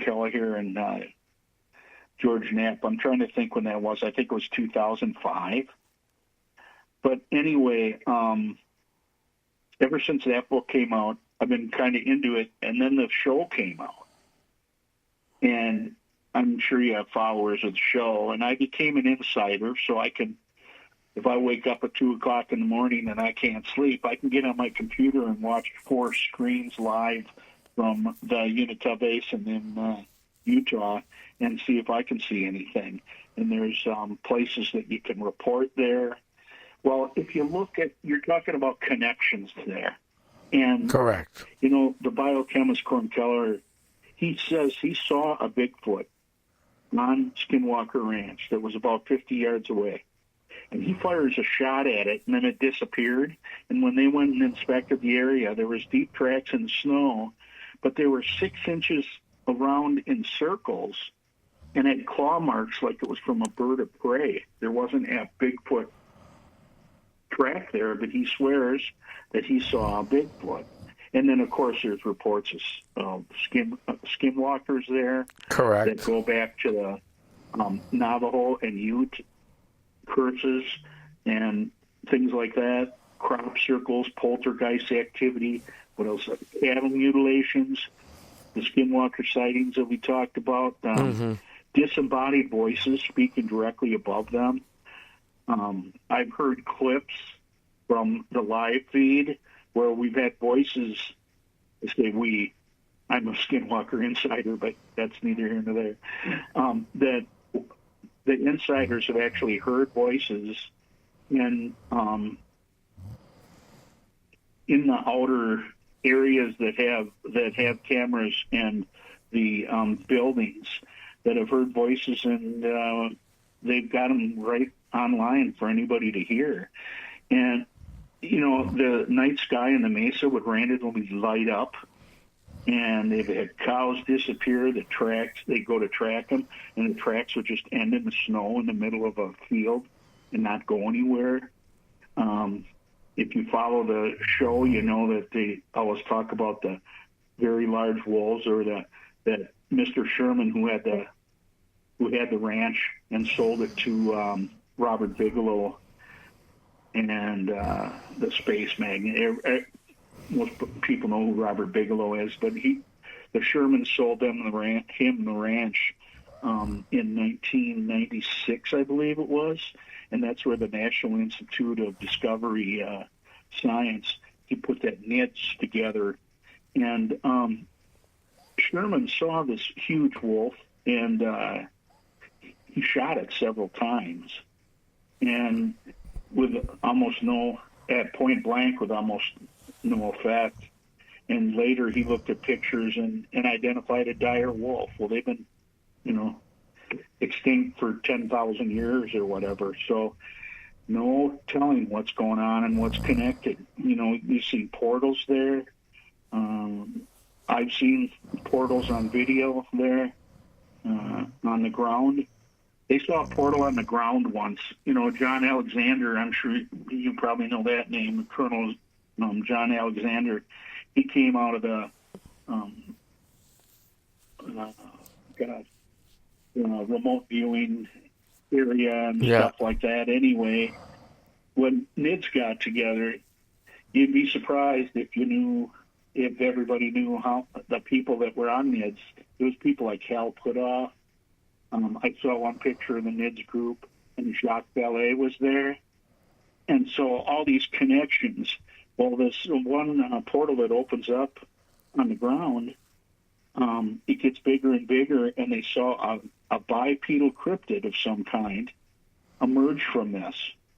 Kelleher and George Knapp. I'm trying to think when that was. I think it was 2005. But anyway, ever since that book came out, I've been kind of into it. And then the show came out. And I'm sure you have followers of the show. And I became an insider, so I can, if I wake up at 2 o'clock in the morning and I can't sleep, I can get on my computer and watch 4 screens live from the Uinta Basin in Utah and see if I can see anything. And there's places that you can report there. Well, if you look at, you're talking about connections there. And, correct. You know, the biochemist Colm Kelleher, he says he saw a Bigfoot on Skinwalker Ranch that was about 50 yards away. And he fires a shot at it, and then it disappeared. And when they went and inspected the area, there was deep tracks in the snow, but they were 6 inches around in circles and had claw marks like it was from a bird of prey. There wasn't a Bigfoot track there, but he swears that he saw a Bigfoot. And then, of course, there's reports of skinwalkers there. Correct. That go back to the Navajo and Ute curses. And things like that, crop circles, poltergeist activity, what else? Cattle mutilations, the skinwalker sightings that we talked about, disembodied voices speaking directly above them. I've heard clips from the live feed where we've had voices, I say we, I'm a skinwalker insider, but that's neither here nor there, that the insiders have actually heard voices in the outer areas that have cameras and the buildings, that have heard voices, and they've got them right online for anybody to hear. And the night sky in the mesa would randomly light up, and they've had cows disappear. They go to track them, and the tracks would just end in the snow in the middle of a field and not go anywhere. If you follow the show, you know that they always talk about the very large wolves, or that Mr. Sherman, who had the ranch and sold it to Robert Bigelow and the space magnate. Most people know who Robert Bigelow is, but the Sherman sold him the ranch in 1996, I believe it was, and that's where the National Institute of Discovery Science, he put that NIDS together, and Sherman saw this huge wolf, and he shot it several times, and at point blank with almost no effect. And later he looked at pictures and identified a dire wolf. Well, they've been, extinct for 10,000 years or whatever. So no telling what's going on and what's connected. You see portals there. I've seen portals on video there on the ground. They saw a portal on the ground once. John Alexander, I'm sure you probably know that name, Colonel John Alexander. He came out of the remote viewing area and stuff like that. Anyway, when NIDS got together, you'd be surprised if everybody knew how the people that were on NIDS. It was people like Hal Puthoff. I saw one picture of the NIDS group, and Jacques Vallée was there. And so all these connections. Well, this one portal that opens up on the ground, it gets bigger and bigger, and they saw a bipedal cryptid of some kind emerge from this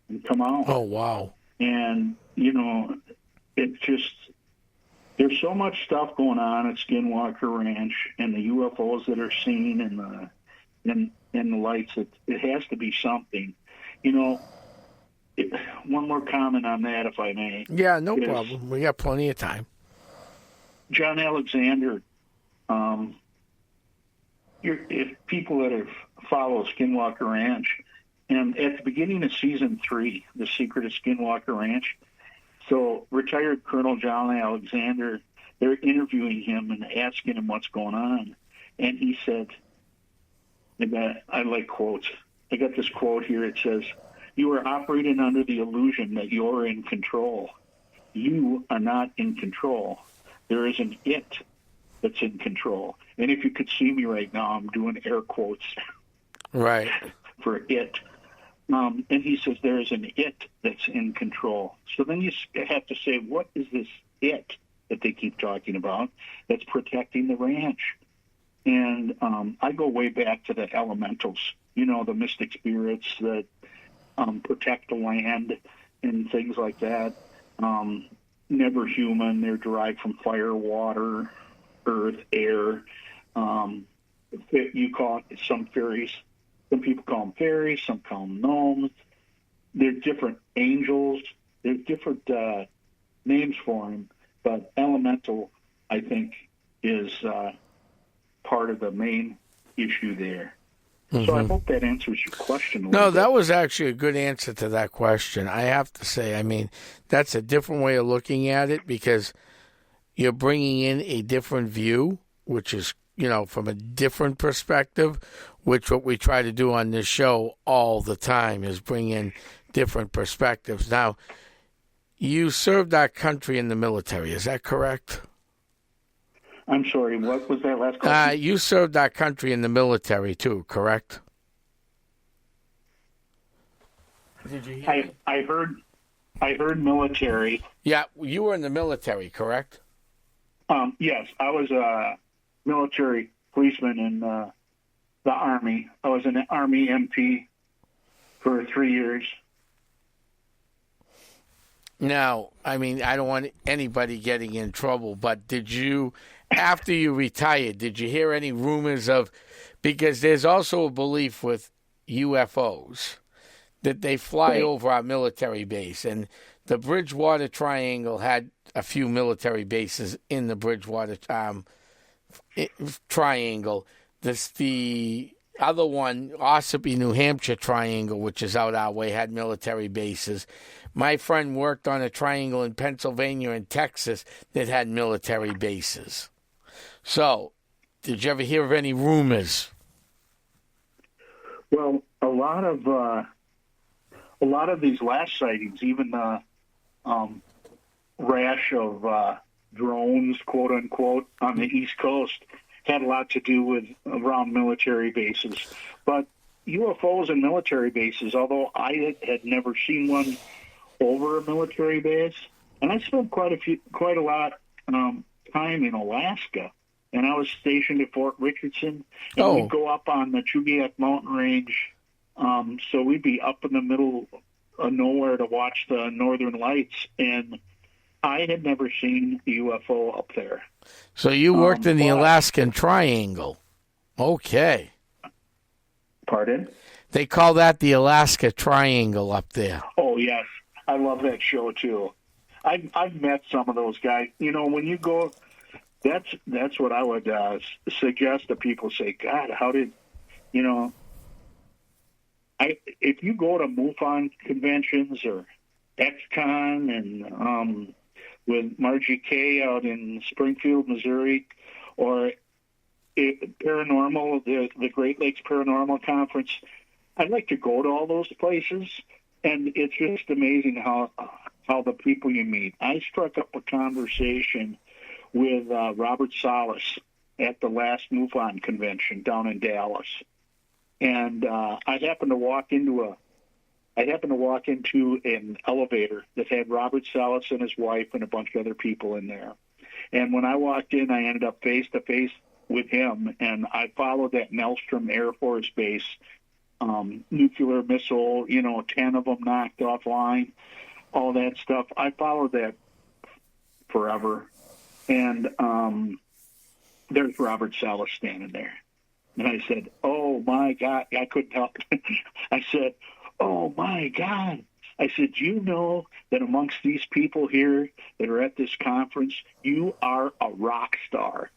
and come out. Oh, wow. And, it's just, there's so much stuff going on at Skinwalker Ranch, and the UFOs that are seen, and the lights. It has to be something. One more comment on that, if I may. Yeah, no problem. We got plenty of time. John Alexander, if people that have followed Skinwalker Ranch, and at the beginning of season 3, The Secret of Skinwalker Ranch, so retired Colonel John Alexander, they're interviewing him and asking him what's going on. And he said, I like quotes. I got this quote here. It says, "You are operating under the illusion that you're in control. You are not in control. There is an it that's in control." And if you could see me right now, I'm doing air quotes right for it. And he says there is an it that's in control. So then you have to say, what is this it that they keep talking about that's protecting the ranch? And I go way back to the elementals, the mystic spirits that protect the land and things like that. Never human. They're derived from fire, water, earth, air. You call it some fairies. Some people call them fairies. Some call them gnomes. They're different angels. There's different names for them. But elemental, I think, is part of the main issue there. Mm-hmm. So I hope that answers your question. No, that was actually a good answer to that question. I have to say, that's a different way of looking at it, because you're bringing in a different view, which is, from a different perspective, which what we try to do on this show all the time is bring in different perspectives. Now, you served our country in the military. Is that correct? I'm sorry, what was that last question? You served our country in the military too, correct? Did you hear? I heard military. Yeah, you were in the military, correct? Yes, I was a military policeman in the Army. I was an Army MP for 3 years. Now, I mean, I don't want anybody getting in trouble, but did you, after you retired, did you hear any rumors of, because there's also a belief with UFOs that they fly over our military base, and the Bridgewater Triangle had a few military bases in the Bridgewater Triangle. The other one, Ossipee, New Hampshire Triangle, which is out our way, had military bases. My friend worked on a triangle in Pennsylvania and Texas that had military bases. So, did you ever hear of any rumors? Well, a lot of these last sightings, even the rash of drones, quote unquote, on the East Coast, had a lot to do with around military bases. But UFOs and military bases, although I had never seen one over a military base, and I spent quite a lot time in Alaska, and I was stationed at Fort Richardson, and we'd go up on the Chugach mountain range, so we'd be up in the middle of nowhere to watch the northern lights, and I had never seen a UFO up there. So you worked in the Alaskan Triangle. Okay. Pardon? They call that the Alaska Triangle up there. Oh, yes. I love that show, too. I've met some of those guys. You know, when you go, that's what I would suggest to people. Say, God, how did, you know, if you go to MUFON conventions or XCon and with Margie Kay out in Springfield, Missouri, or Paranormal, the Great Lakes Paranormal Conference, I'd like to go to all those places. And it's just amazing how the people you meet. I struck up a conversation with Robert Salas at the last MUFON convention down in Dallas, and I happened to walk into an elevator that had Robert Salas and his wife and a bunch of other people in there. And when I walked in, I ended up face to face with him, and I followed that Nelstrom Air Force Base. Nuclear missile, 10 of them knocked offline, all that stuff. I followed that forever. And there's Robert Salas standing there. And I said, oh, my God. I couldn't help. I said, oh, my God. I said, you know that amongst these people here that are at this conference, you are a rock star.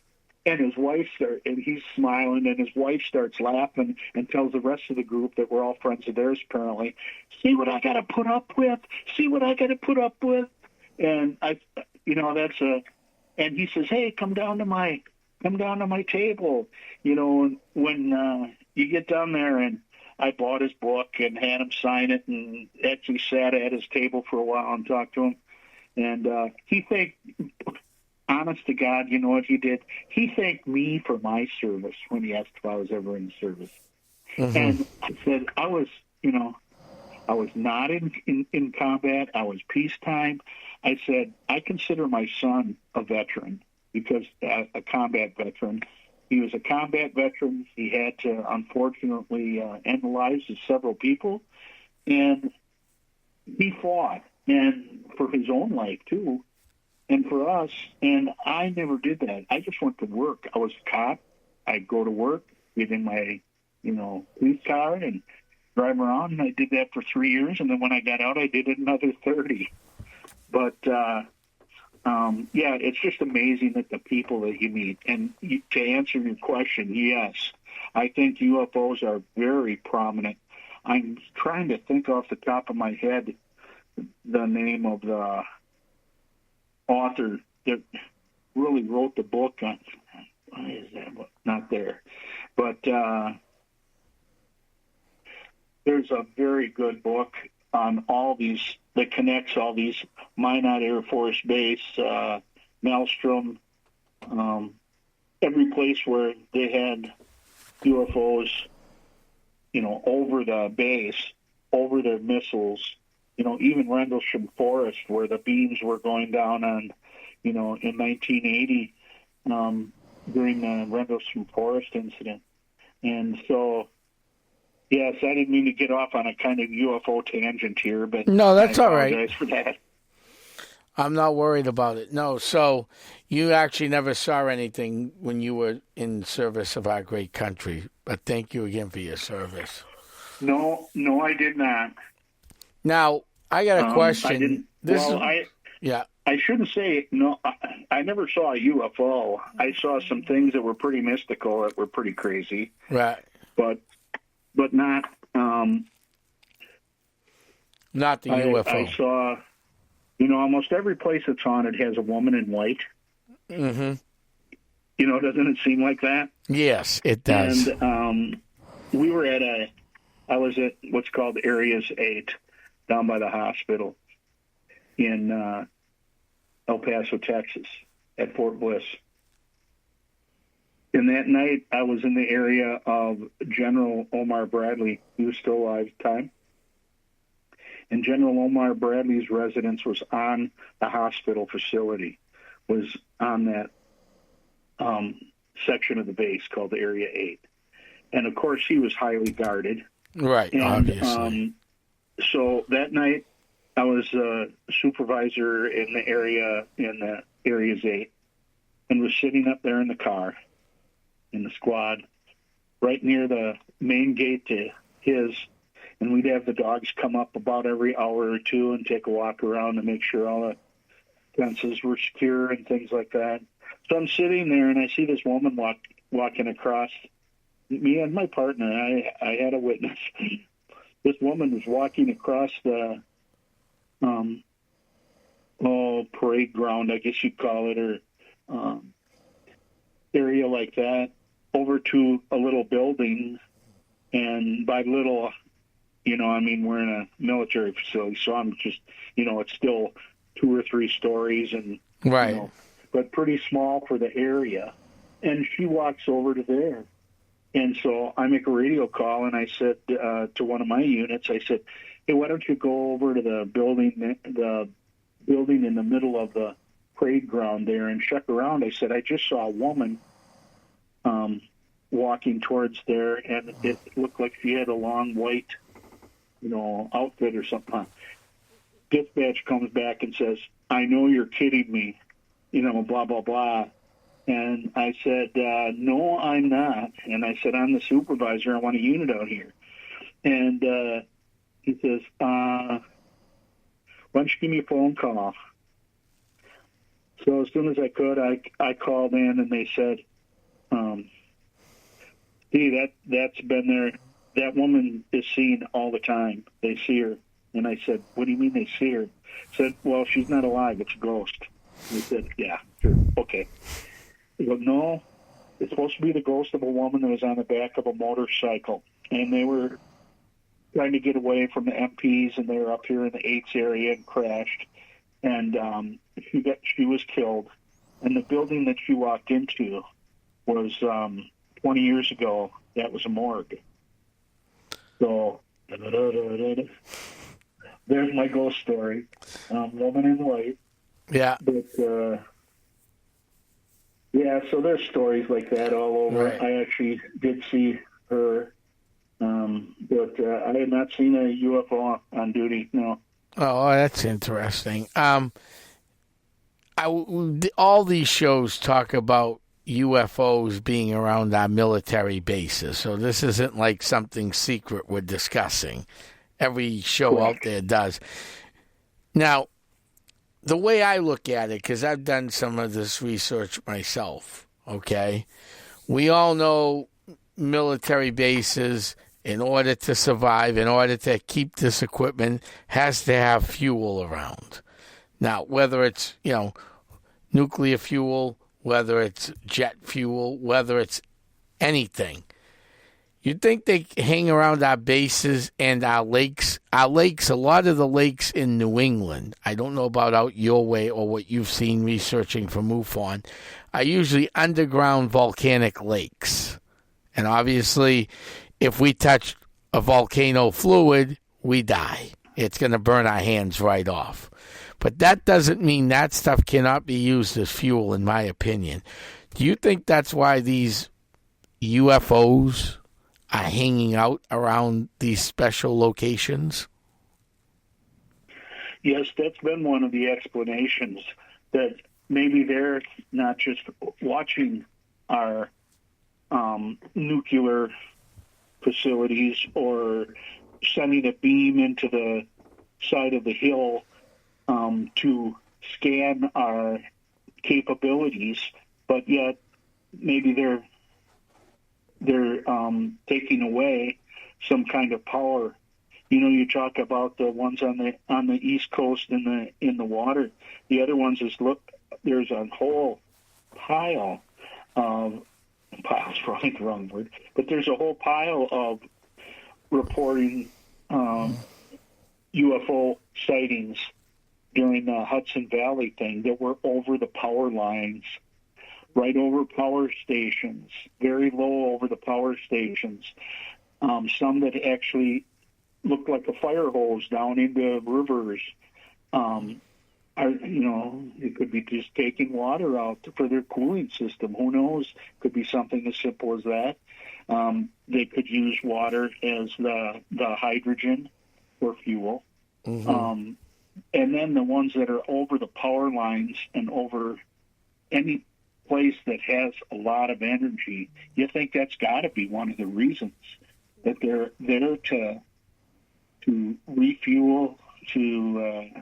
And his wife and he's smiling, and his wife starts laughing and tells the rest of the group that we're all friends of theirs, apparently, see what I got to put up with? See what I got to put up with? And and he says, hey, come down to my table, when you get down there. And I bought his book and had him sign it, and actually sat at his table for a while and talked to him. And he thanked. Honest to God, you know what he did? He thanked me for my service when he asked if I was ever in service. Mm-hmm. And I said, I was not in combat. I was peacetime. I said, I consider my son a veteran because a combat veteran. He was a combat veteran. He had to, unfortunately, end the lives of several people. And he fought, and for his own life, too. And for us, and I never did that. I just went to work. I was a cop. I'd go to work, get in my, police car and drive around. And I did that for 3 years. And then when I got out, I did it another 30. But, it's just amazing that the people that you meet. And to answer your question, yes, I think UFOs are very prominent. I'm trying to think off the top of my head the name of the author that really wrote the book on. Why is that not there? But there's a very good book on all these, that connects all these Minot Air Force Base, Maelstrom, every place where they had UFOs, over the base, over their missiles, even Rendlesham Forest, where the beams were going down on, in 1980 during the Rendlesham Forest incident. And so, yes, I didn't mean to get off on a kind of UFO tangent here, but no, that's all right. I apologize for that. I'm not worried about it. No, so you actually never saw anything when you were in service of our great country. But thank you again for your service. No, I did not. Now, I got a question. I didn't. I shouldn't say no. I never saw a UFO. I saw some things that were pretty mystical, that were pretty crazy. Right. But not. Not the UFO. I saw. Almost every place that's haunted has a woman in white. Mm-hmm. Doesn't it seem like that? Yes, it does. And we were I was at what's called Areas 8 down by the hospital in El Paso, Texas, at Fort Bliss. And that night, I was in the area of General Omar Bradley. He was still alive at the time. And General Omar Bradley's residence was on the hospital facility, was on that section of the base called Area 8. And, of course, he was highly guarded. Right, and, obviously. So that night, I was a supervisor in the Areas 8, and was sitting up there in the car, in the squad, right near the main gate to his. And we'd have the dogs come up about every hour or two and take a walk around to make sure all the fences were secure and things like that. So I'm sitting there, and I see this woman walking across. Me and my partner, I had a witness. This woman was walking across the parade ground, I guess you'd call it, or area like that, over to a little building. And by little, we're in a military facility, so I'm just, it's still 2 or 3 stories, and right, but pretty small for the area. And she walks over to there. And so I make a radio call, and I said to one of my units, I said, hey, why don't you go over to the building in the middle of the parade ground there and check around. I said, I just saw a woman walking towards there, and it looked like she had a long white, outfit or something. Dispatch comes back and says, I know you're kidding me, blah, blah, blah. And I said, no, I'm not. And I said, I'm the supervisor. I want a unit out here. And he says, why don't you give me a phone call? So as soon as I could, I called in, and they said, see, that's been there. That woman is seen all the time. They see her. And I said, what do you mean they see her? I said, well, she's not alive. It's a ghost. And he said, yeah, sure, okay. He goes, no, it's supposed to be the ghost of a woman that was on the back of a motorcycle. And they were trying to get away from the MPs, and they were up here in the 8th area and crashed. And she was killed. And the building that she walked into was 20 years ago. That was a morgue. So there's my ghost story. Woman in white. Yeah. But yeah, so there's stories like that all over. Right. I actually did see her, but I had not seen a UFO on duty. No. Oh, that's interesting. All these shows talk about UFOs being around our military bases, so this isn't like something secret we're discussing. Every show Correct. out there does. Now, the way I look at it, because I've done some of this research myself, okay? We all know military bases, in order to survive, in order to keep this equipment, has to have fuel around. Now, whether it's, nuclear fuel, whether it's jet fuel, whether it's anything, You think they hang around our bases and our lakes? Our lakes, a lot of the lakes in New England, I don't know about out your way or what you've seen researching for MUFON, are usually underground volcanic lakes. And obviously, if we touch a volcano fluid, we die. It's going to burn our hands right off. But that doesn't mean that stuff cannot be used as fuel, in my opinion. Do you think that's why these UFOs are hanging out around these special locations? Yes, that's been one of the explanations, that maybe they're not just watching our nuclear facilities or sending a beam into the side of the hill to scan our capabilities, but yet maybe they're taking away some kind of power. You know, you talk about the ones on the East Coast in the water. The other ones is, look, there's a whole pile's probably the wrong word, but there's a whole pile of reporting UFO sightings during the Hudson Valley thing that were over the power lines, right over power stations, very low over the power stations. Some that actually looked like a fire hose down into rivers. It could be just taking water out for their cooling system. Who knows? Could be something as simple as that. They could use water as the hydrogen for fuel. Mm-hmm. And then the ones that are over the power lines and over any place that has a lot of energy, you think that's got to be one of the reasons that they're there to refuel, to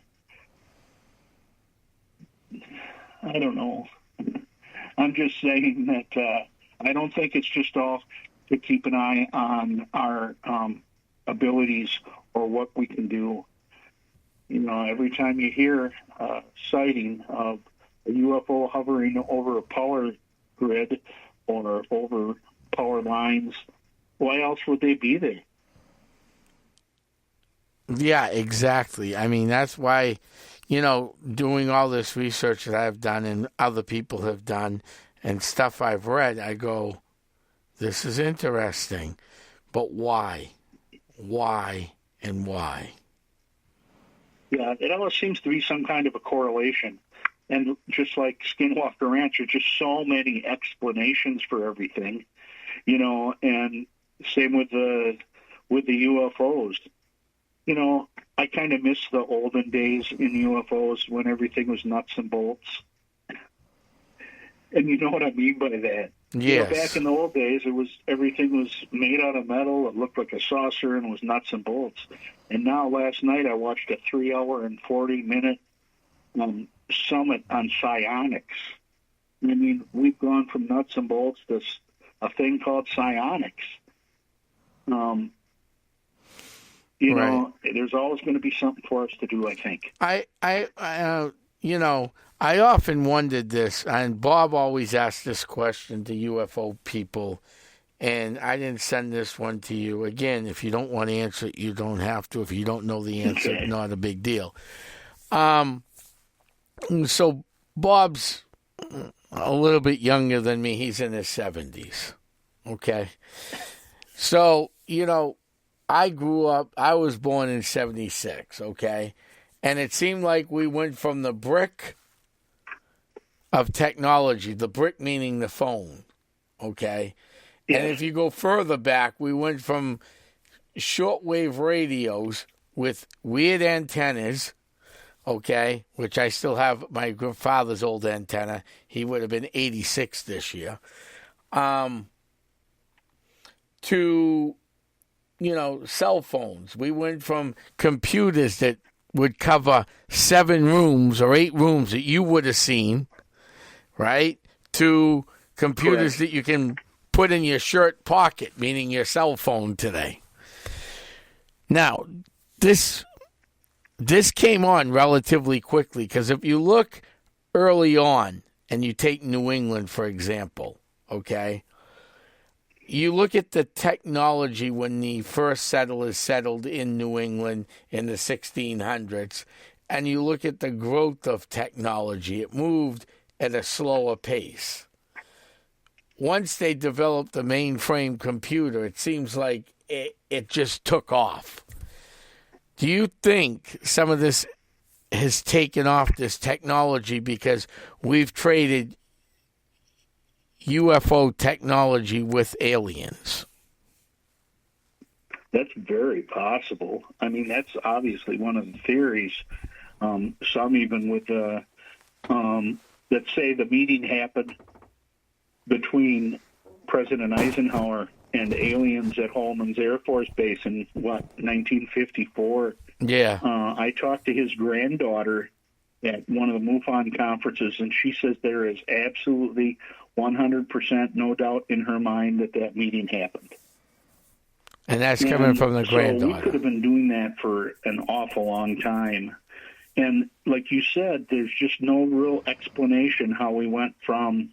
I don't know. I'm just saying that I don't think it's just all to keep an eye on our abilities or what we can do. You know, every time you hear a sighting of a UFO hovering over a power grid or over power lines, why else would they be there? Yeah, exactly. I mean, that's why, doing all this research that I've done and other people have done and stuff I've read, I go, this is interesting. But why? Why and why? Yeah, it almost seems to be some kind of a correlation. And just like Skinwalker Ranch, there's just so many explanations for everything, and same with the UFOs. I kind of miss the olden days in UFOs when everything was nuts and bolts. And you know what I mean by that? Yes. Back in the old days, everything was made out of metal. It looked like a saucer and was nuts and bolts. And now, last night, I watched a 3-hour and 40-minute summit on psionics. I mean, we've gone from nuts and bolts to a thing called psionics. There's always going to be something for us to do, I think. I often wondered this, and Bob always asked this question to UFO people, and I didn't send this one to you. Again, if you don't want to answer it, you don't have to. If you don't know the answer, okay. Not a big deal. So Bob's a little bit younger than me. He's in his 70s, okay? So, I was born in 76, okay? And it seemed like we went from the brick of technology, the brick meaning the phone, okay? Yeah. And if you go further back, we went from shortwave radios with weird antennas, okay, which I still have my grandfather's old antenna. He would have been 86 this year, to cell phones. We went from computers that would cover 7 rooms or 8 rooms that you would have seen, right, to computers that you can put in your shirt pocket, meaning your cell phone today. Now, this came on relatively quickly, because if you look early on, and you take New England, for example, okay, you look at the technology when the first settlers settled in New England in the 1600s, and you look at the growth of technology. It moved at a slower pace. Once they developed the mainframe computer, it seems like it just took off. Do you think some of this has taken off, this technology, because we've traded UFO technology with aliens? That's very possible. I mean, that's obviously one of the theories. Some even with let's say the meeting happened between President Eisenhower and aliens at Holman's Air Force Base in, 1954. Yeah. I talked to his granddaughter at one of the MUFON conferences, and she says there is absolutely 100% no doubt in her mind that meeting happened. And that's coming from the granddaughter. So we could have been doing that for an awful long time. And like you said, there's just no real explanation how we went from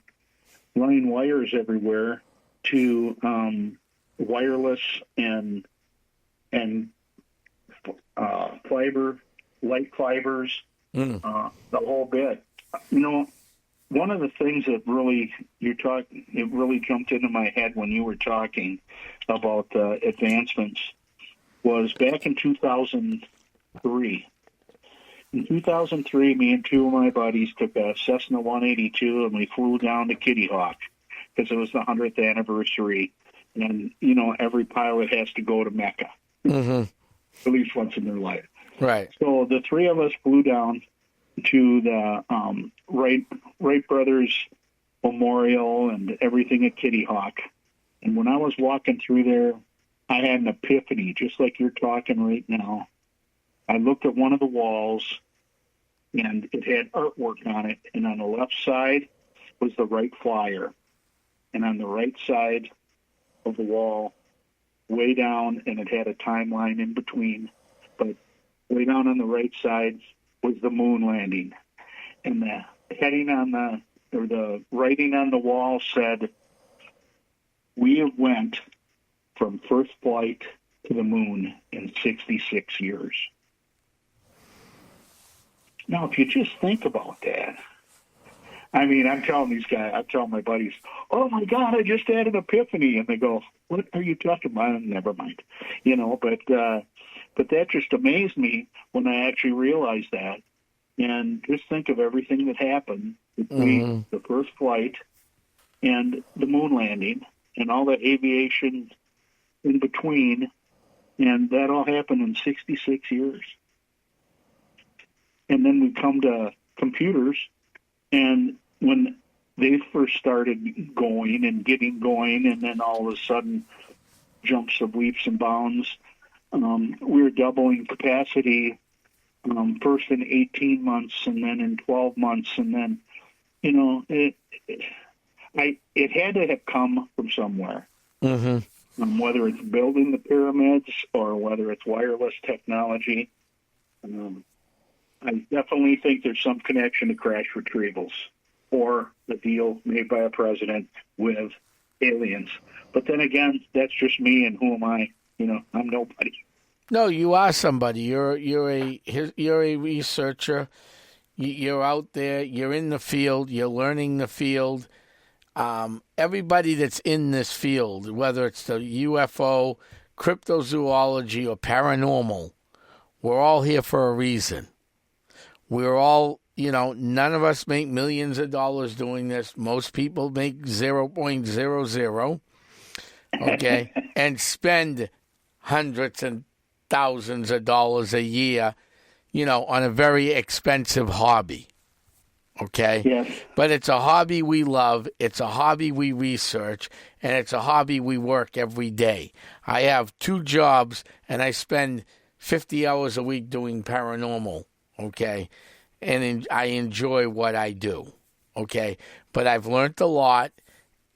running wires everywhere to wireless and fiber, light fibers, the whole bit. You know, one of the things that really it really jumped into my head when you were talking about advancements was back in 2003. In 2003, me and two of my buddies took a Cessna 182 and we flew down to Kitty Hawk because it was the 100th anniversary. And, you know, every pilot has to go to Mecca, at least once in their life. Right. So the three of us flew down to the Wright Brothers Memorial and everything at Kitty Hawk. And when I was walking through there, I had an epiphany, just like you're talking right now. I looked at one of the walls, and it had artwork on it. And on the left side was the Wright Flyer. And on the right side of the wall, way down, and it had a timeline in between, but way down on the right side was the moon landing. And the heading on the writing on the wall said, "We have went from first flight to the moon in 66 years." Now, if you just think about that, I mean, I'm telling my buddies, "Oh my God, I just had an epiphany," and they go, "What are you talking about?" Never mind, you know. But that just amazed me when I actually realized that, and just think of everything that happened between the first flight and the moon landing, and all the aviation in between, and that all happened in 66 years. And then we come to computers, and when they first started going and getting going, and then all of a sudden jumps of leaps and bounds, we were doubling capacity first in 18 months and then in 12 months. And then, you know, it had to have come from somewhere. Whether it's building the pyramids or whether it's wireless technology. I definitely think there's some connection to crash retrievals or the deal made by a president with aliens. But then again, that's just me, and who am I? You know, I'm nobody. No, you are somebody. You're a researcher. You're out there. You're in the field. You're learning the field. Everybody that's in this field, whether it's the UFO, cryptozoology, or paranormal, we're all here for a reason. We're all, you know, none of us make millions of dollars doing this. Most people make 0.00, okay, and spend hundreds and thousands of dollars a year, you know, on a very expensive hobby, okay? Yes. But it's a hobby we love, it's a hobby we research, and it's a hobby we work every day. I have 2 jobs, and I spend 50 hours a week doing paranormal, okay? And I enjoy what I do, okay? But I've learned a lot,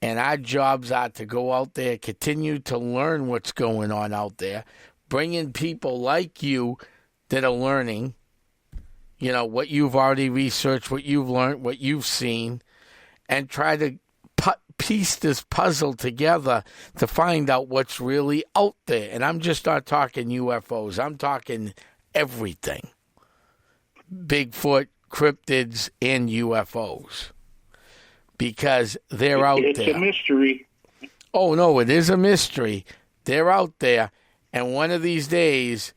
and our jobs are to go out there, continue to learn what's going on out there, bring in people like you that are learning, you know, what you've already researched, what you've learned, what you've seen, and try to piece this puzzle together to find out what's really out there. And I'm just not talking UFOs. I'm talking everything. Bigfoot, cryptids, and UFOs. Because they're out there. It's a mystery. Oh, no, it is a mystery. They're out there. And one of these days,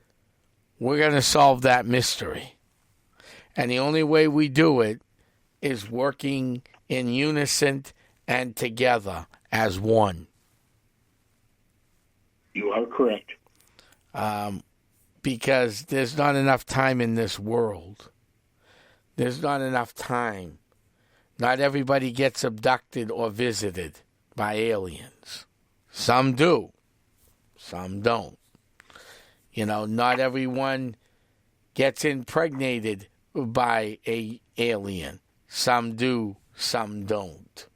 we're going to solve that mystery. And the only way we do it is working in unison and together as one. You are correct. Because there's not enough time in this world. There's not enough time. Not everybody gets abducted or visited by aliens. Some do. Some don't. You know, not everyone gets impregnated by an alien. Some do, some don't.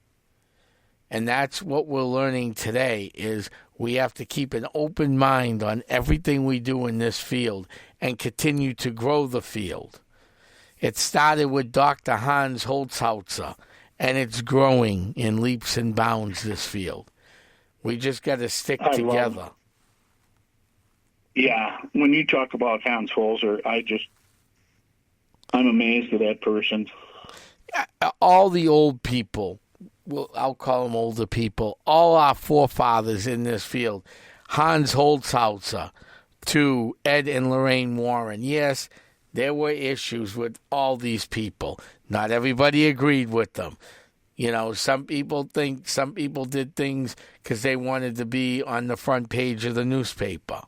And that's what we're learning today is we have to keep an open mind on everything we do in this field and continue to grow the field. It started with Dr. Hans Holzhauser, and it's growing in leaps and bounds, this field. We just got to stick together. Yeah, when you talk about Hans Holzer, I'm amazed at that person. All the old people, well, I'll call them older people, all our forefathers in this field, Hans Holzhauser to Ed and Lorraine Warren. Yes, there were issues with all these people. Not everybody agreed with them. You know, some people did things because they wanted to be on the front page of the newspaper.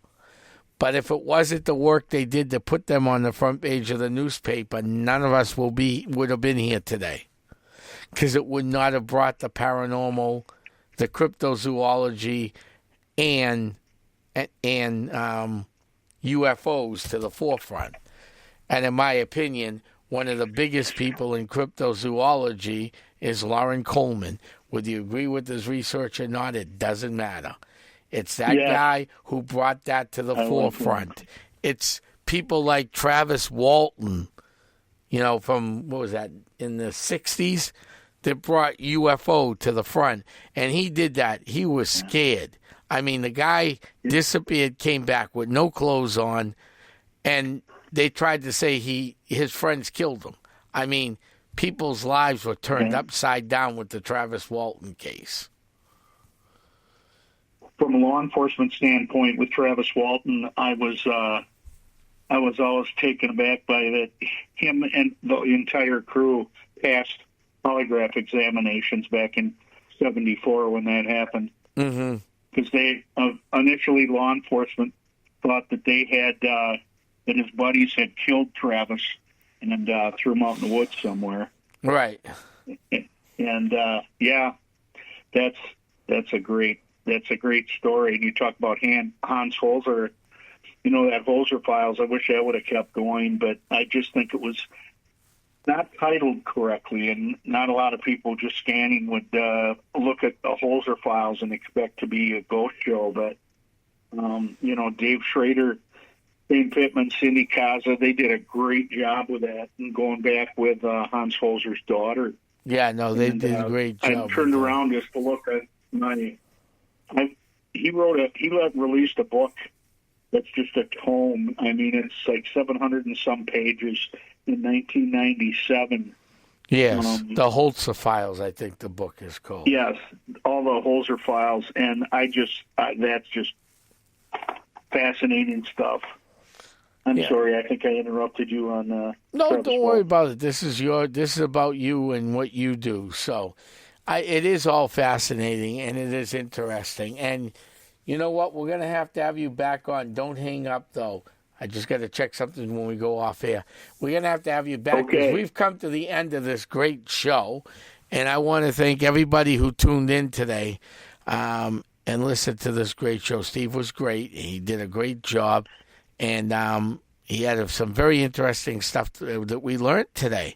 But if it wasn't the work they did to put them on the front page of the newspaper, none of us would have been here today. Because it would not have brought the paranormal, the cryptozoology, and UFOs to the forefront. And in my opinion, one of the biggest people in cryptozoology is Lauren Coleman. Whether you agree with his research or not, it doesn't matter. It's that guy who brought that to the forefront. It's people like Travis Walton, you know, from, what was that, in the 60s, that brought UFO to the front. And he did that. He was scared. I mean, the guy disappeared, came back with no clothes on, and they tried to say his friends killed him. I mean, people's lives were turned upside down with the Travis Walton case. From a law enforcement standpoint, with Travis Walton, I was always taken aback by that. Him and the entire crew passed polygraph examinations back in '74 when that happened. Mm-hmm. Because they initially law enforcement thought that they had that his buddies had killed Travis and threw him out in the woods somewhere. Right. And that's a great story. And you talk about Hans Holzer, you know, that Holzer Files. I wish that would have kept going, but I just think it was not titled correctly, and not a lot of people just scanning would look at the Holzer Files and expect to be a ghost show. But you know, Dave Schrader, Dane Pittman, Cindy Kaza, they did a great job with that, and going back with Hans Holzer's daughter. Yeah, no, they did a great job. I turned around just to look at he released a book that's just a tome. I mean, it's like 700 and some pages in 1997. Yes, the Holzer Files, I think the book is called. Yes, all the Holzer Files, and that's just fascinating stuff. I'm sorry, I think I interrupted you on. No, don't worry about it. This is about you and what you do. So, it is all fascinating and it is interesting. And you know what? We're going to have you back on. Don't hang up, though. I just got to check something when we go off air. We're going to have you back because we've come to the end of this great show. And I want to thank everybody who tuned in today and listened to this great show. Steve was great. He did a great job. And he had some very interesting stuff that we learned today.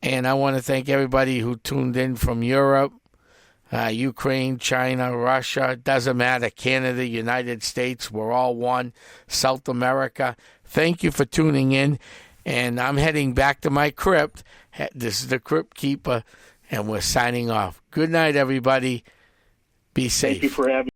And I want to thank everybody who tuned in from Europe, Ukraine, China, Russia, doesn't matter, Canada, United States, we're all one, South America. Thank you for tuning in, and I'm heading back to my crypt. This is the Crypt Keeper, And we're signing off. Good night, everybody. Be safe. Thank you for having